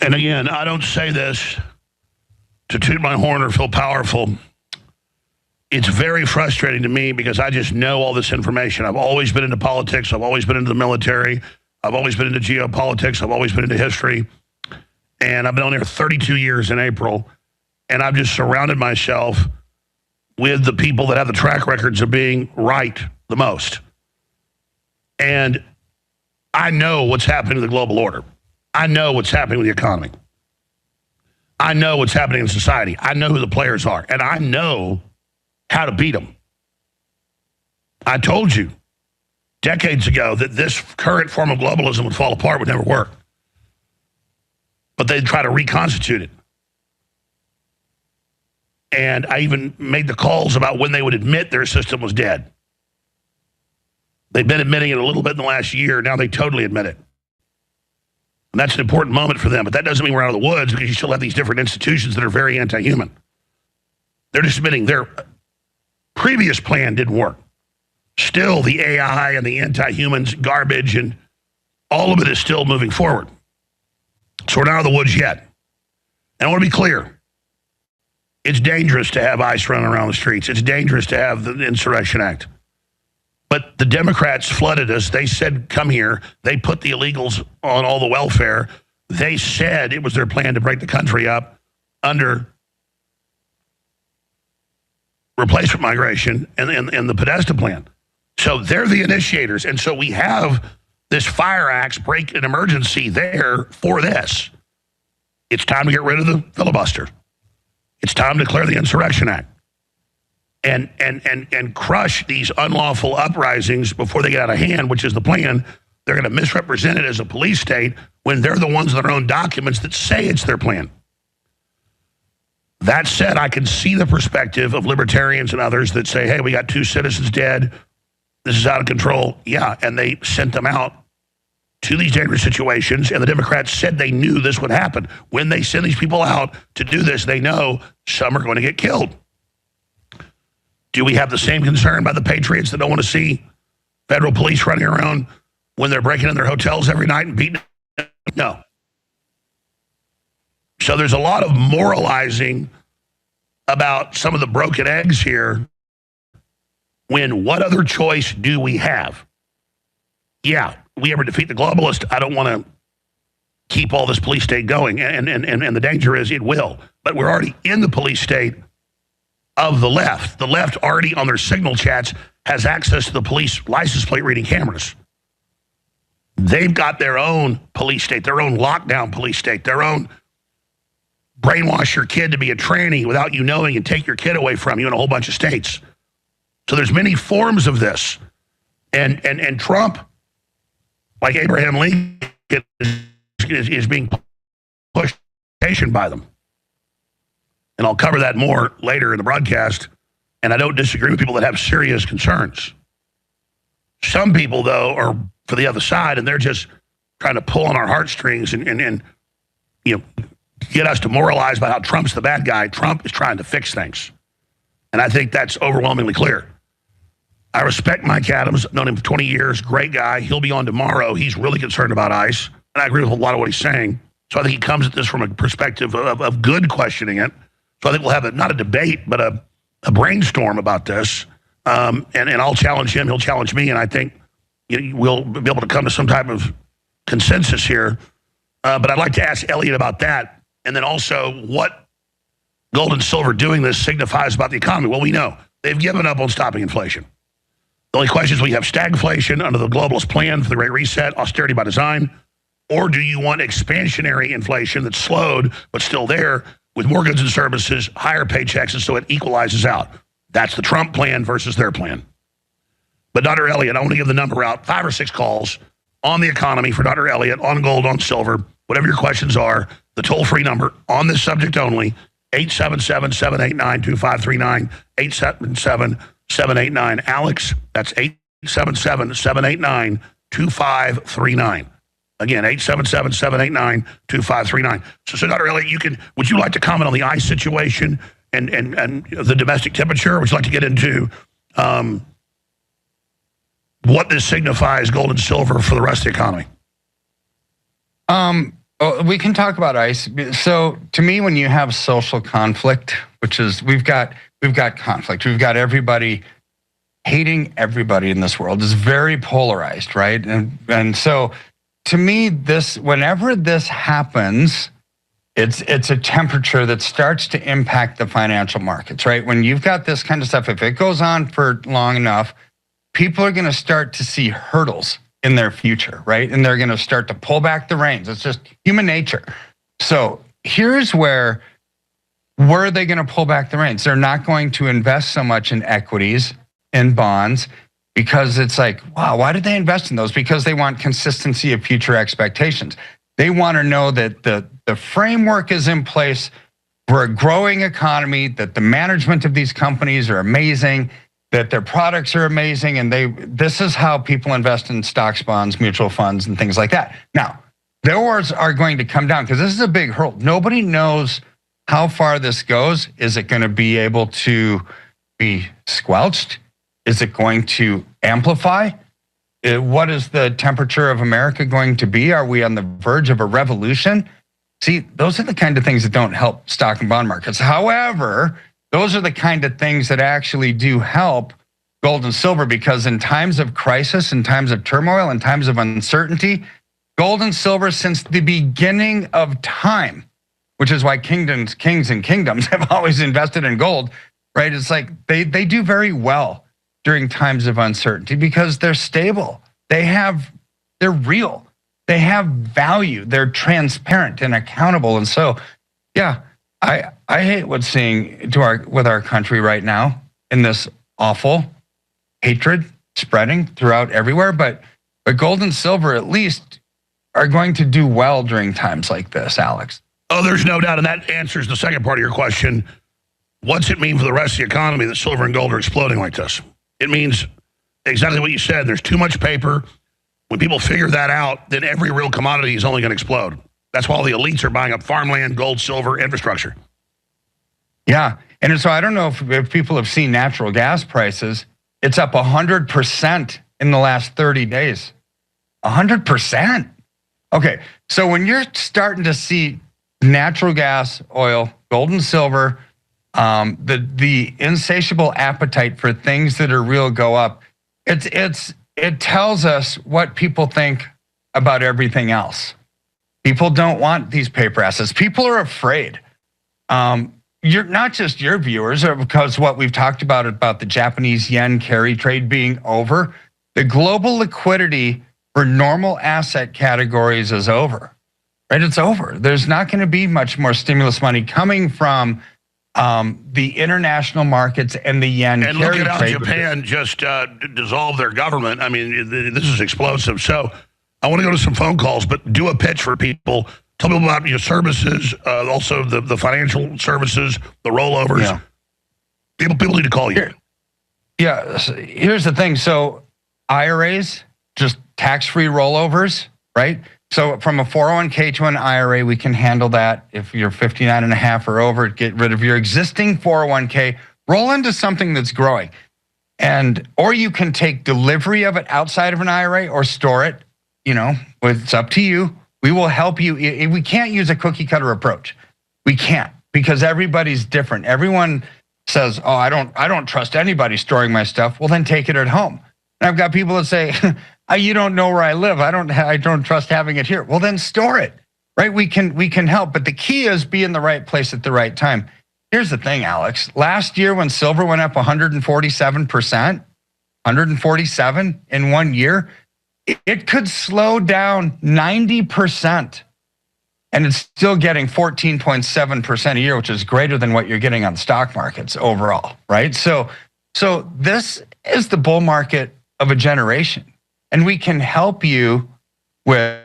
And again, I don't say this to toot my horn or feel powerful. It's very frustrating to me because I just know all this information. I've always been into politics. I've always been into the military. I've always been into geopolitics. I've always been into history. And I've been on here 32 years in April. And I've just surrounded myself with the people that have the track records of being right the most. And I know what's happening to the global order. I know what's happening with the economy. I know what's happening in society. I know who the players are, and I know how to beat them. I told you decades ago that this current form of globalism would fall apart, would never work. But they'd try to reconstitute it. And I even made the calls about when they would admit their system was dead. They've been admitting it a little bit in the last year. Now they totally admit it. And that's an important moment for them. But that doesn't mean we're out of the woods, because you still have these different institutions that are very anti-human. They're just admitting their previous plan didn't work. Still, the AI and the anti-humans garbage and all of it is still moving forward. So we're not out of the woods yet. And I want to be clear. It's dangerous to have ICE running around the streets. It's dangerous to have the Insurrection Act. But the Democrats flooded us. They said, come here. They put the illegals on all the welfare. They said it was their plan to break the country up under replacement migration and the Podesta plan. So they're the initiators. And so we have this fire axe break an emergency there for this. It's time to get rid of the filibuster. It's time to declare the Insurrection Act and crush these unlawful uprisings before they get out of hand, which is the plan. They're going to misrepresent it as a police state when they're the ones in their own documents that say it's their plan. That said, I can see the perspective of libertarians and others that say, hey, we got 2 citizens dead. This is out of control. Yeah, and they sent them out to these dangerous situations, and the Democrats said they knew this would happen. When they send these people out to do this, they know some are going to get killed. Do we have the same concern by the patriots that don't want to see federal police running around when they're breaking in their hotels every night and beating them? No. So there's a lot of moralizing about some of the broken eggs here, when what other choice do we have? Yeah, we ever defeat the globalist, I don't want to keep all this police state going, and the danger is it will. But we're already in the police state of the left. The left already on their signal chats has access to the police license plate reading cameras. They've got their own police state, their own lockdown police state, their own brainwash your kid to be a tranny without you knowing and take your kid away from you in a whole bunch of states. So there's many forms of this. And Trump, like Abraham Lincoln, is being pushed by them. And I'll cover that more later in the broadcast. And I don't disagree with people that have serious concerns. Some people, though, are for the other side, and they're just trying to pull on our heartstrings and you know, get us to moralize about how Trump's the bad guy. Trump is trying to fix things. And I think that's overwhelmingly clear. I respect Mike Adams, known him for 20 years, great guy. He'll be on tomorrow. He's really concerned about ICE, and I agree with a lot of what he's saying. So I think he comes at this from a perspective of good questioning it. So I think we'll have not a debate, but a brainstorm about this. And I'll challenge him, he'll challenge me, and I think we'll be able to come to some type of consensus here. But I'd like to ask Elliot about that, and then also what gold and silver doing this signifies about the economy. Well, we know they've given up on stopping inflation. The only question is, will you have stagflation under the globalist plan for the Great Reset, austerity by design, or do you want expansionary inflation that's slowed but still there with more goods and services, higher paychecks, and so it equalizes out? That's the Trump plan versus their plan. But Dr. Elliot, I want to give the number out, 5 or 6 calls on the economy for Dr. Elliot, on gold, on silver, whatever your questions are, the toll-free number on this subject only, 877-789-2539, 877-789 Alex. That's 877-789-2539. Again, 877-789-2539. So Dr. Elliott, would you like to comment on the ICE situation and the domestic temperature? Would you like to get into what this signifies, gold and silver, for the rest of the economy? We can talk about ICE. So to me, when you have social conflict, which is we've got conflict, we've got everybody hating everybody in this world. It's very polarized, right? And so to me, whenever this happens, it's a temperature that starts to impact the financial markets, right? When you've got this kind of stuff, if it goes on for long enough, people are going to start to see hurdles in their future, right? And they're going to start to pull back the reins. It's just human nature. So here's where are they going to pull back the reins? They're not going to invest so much in equities and bonds, because it's like, wow, why did they invest in those? Because they want consistency of future expectations. They want to know that the framework is in place for a growing economy, that the management of these companies are amazing, that their products are amazing, and this is how people invest in stocks, bonds, mutual funds, and things like that. Now, those are going to come down because this is a big hurdle. Nobody knows how far this goes. Is it going to be able to be squelched? Is it going to amplify? What is the temperature of America going to be? Are we on the verge of a revolution? See, those are the kind of things that don't help stock and bond markets. However, those are the kind of things that actually do help gold and silver, because in times of crisis, in times of turmoil, in times of uncertainty, gold and silver since the beginning of time, which is why kings and kingdoms have always invested in gold, right? It's like they do very well during times of uncertainty because they're stable. They're real. They have value. They're transparent and accountable. And so, yeah, I hate what's seeing with our country right now in this awful hatred spreading throughout everywhere. But gold and silver at least are going to do well during times like this, Alex. Oh, there's no doubt, and that answers the second part of your question. What's it mean for the rest of the economy that silver and gold are exploding like this? It means exactly what you said. There's too much paper. When people figure that out, then every real commodity is only going to explode. That's why all the elites are buying up farmland, gold, silver, infrastructure. Yeah, and so I don't know if people have seen natural gas prices. It's up 100% in the last 30 days. 100%. Okay, so when you're starting to see natural gas, oil, gold and silver, the insatiable appetite for things that are real go up, it tells us what people think about everything else. People don't want these paper assets. People are afraid. You're not just your viewers, because what we've talked about the Japanese yen carry trade being over. The global liquidity for normal asset categories is over. Right? It's over. There's not going to be much more stimulus money coming from the international markets and the yen and carry look at how trade. Japan just dissolved their government. I mean, this is explosive. So I want to go to some phone calls, but do a pitch for people. Tell people about your services, also the financial services, the rollovers. Yeah. People need to call you. Yeah, here's the thing. So IRAs, just tax-free rollovers, right? So from a 401k to an IRA, we can handle that. If you're 59 and a half or over, get rid of your existing 401k, roll into something that's growing. Or you can take delivery of it outside of an IRA or store it. It's up to you. We will help you. We can't use a cookie cutter approach. We can't, because everybody's different. Everyone says, "Oh, I don't trust anybody storing my stuff." Well, then take it at home. And I've got people that say, "You don't know where I live. I don't trust having it here." Well, then store it. Right? We can help, but the key is be in the right place at the right time. Here's the thing, Alex. Last year when silver went up 147%, 147 in 1 year, it could slow down 90%, and it's still getting 14.7% a year, which is greater than what you're getting on stock markets overall, right? So this is the bull market of a generation, and we can help you with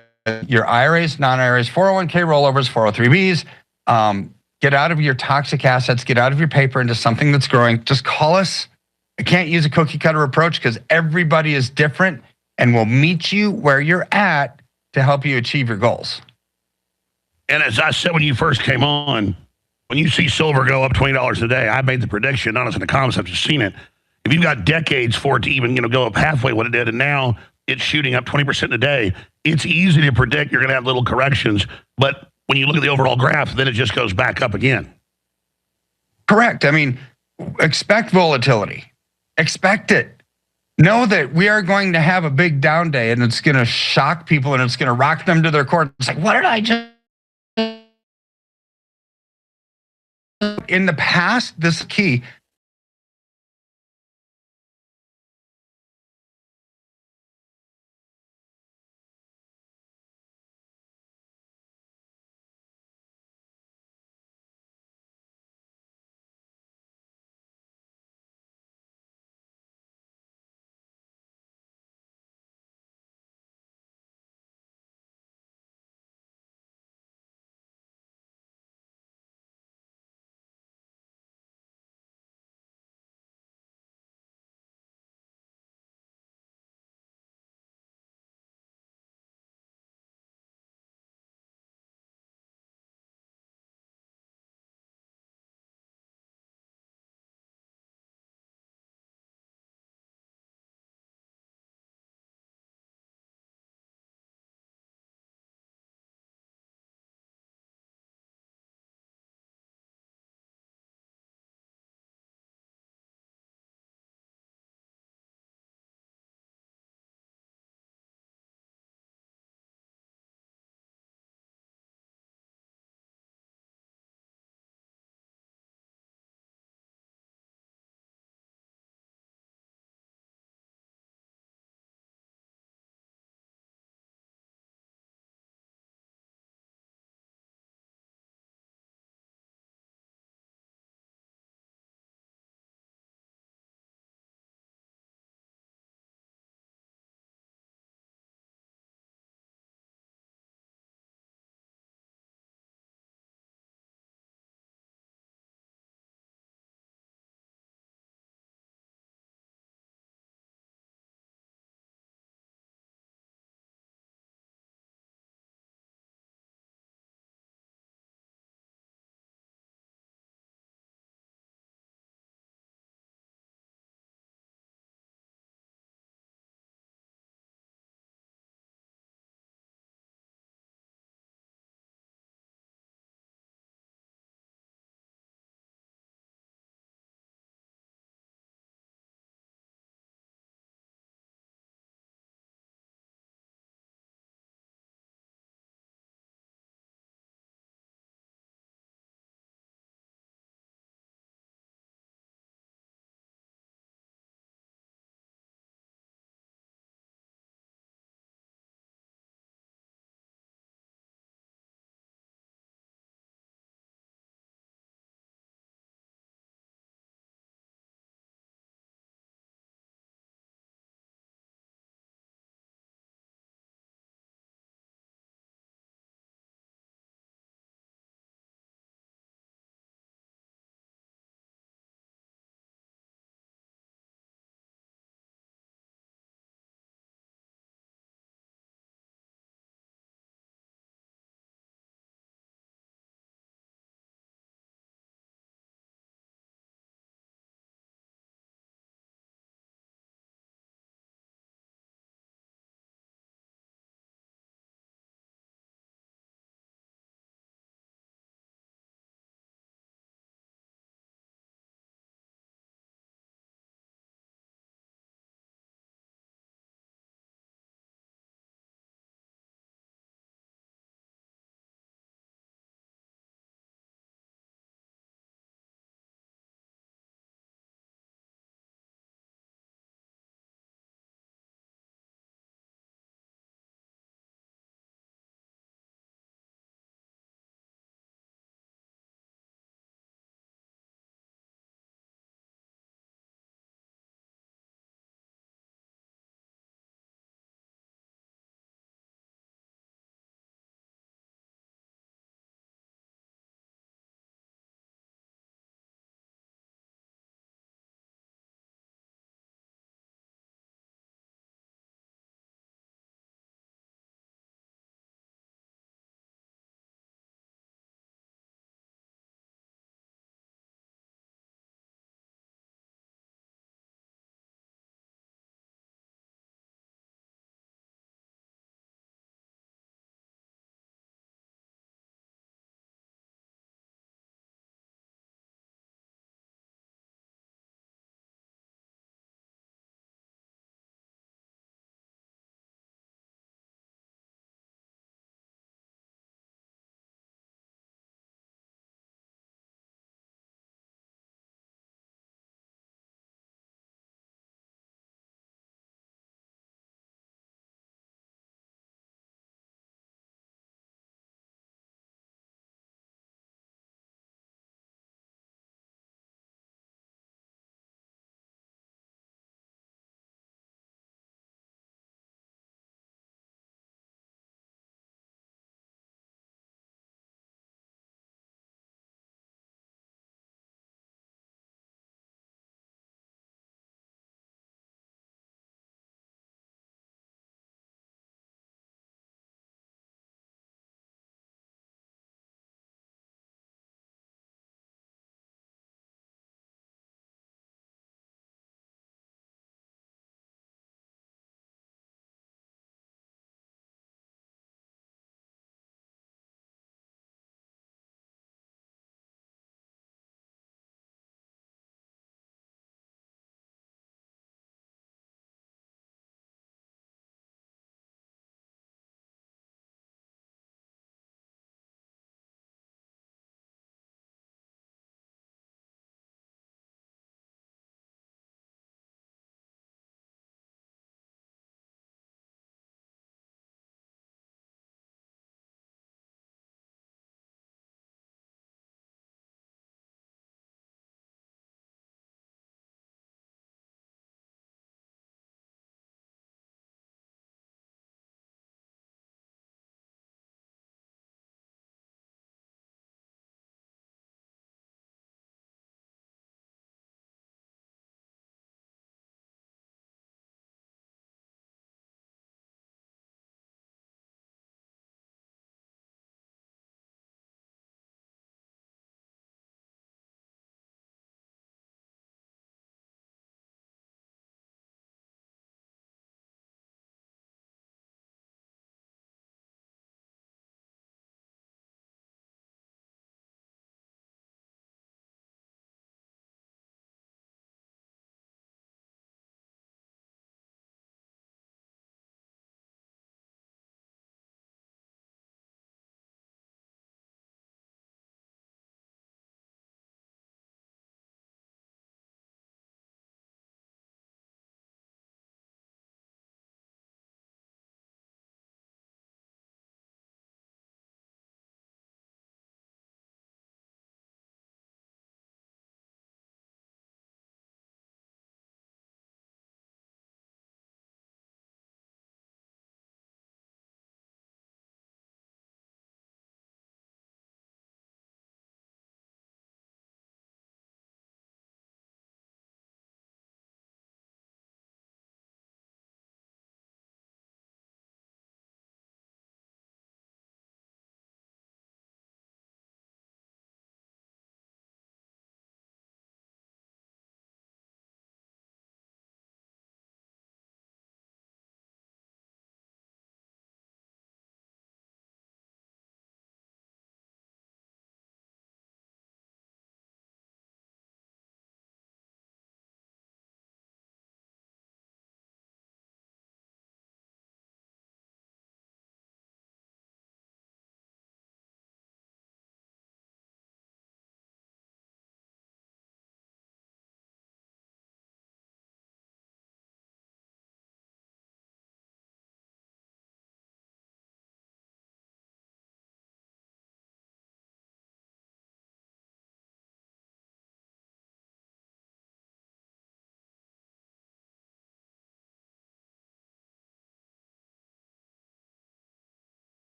your IRAs, non-IRAs, 401k rollovers, 403bs. Get out of your toxic assets, get out of your paper into something that's growing. Just call us. I can't use a cookie cutter approach because everybody is different, and we'll meet you where you're at to help you achieve your goals. And as I said when you first came on, when you see silver go up $20 a day, I made the prediction, not as an economist, I've just seen it. If you've got decades for it to even go up halfway what it did, and now it's shooting up 20% a day, it's easy to predict you're going to have little corrections. But when you look at the overall graph, then it just goes back up again. Correct. I mean, expect volatility. Expect it. Know that we are going to have a big down day, and it's going to shock people, and it's going to rock them to their core. It's like, what did I just... In the past, this is key.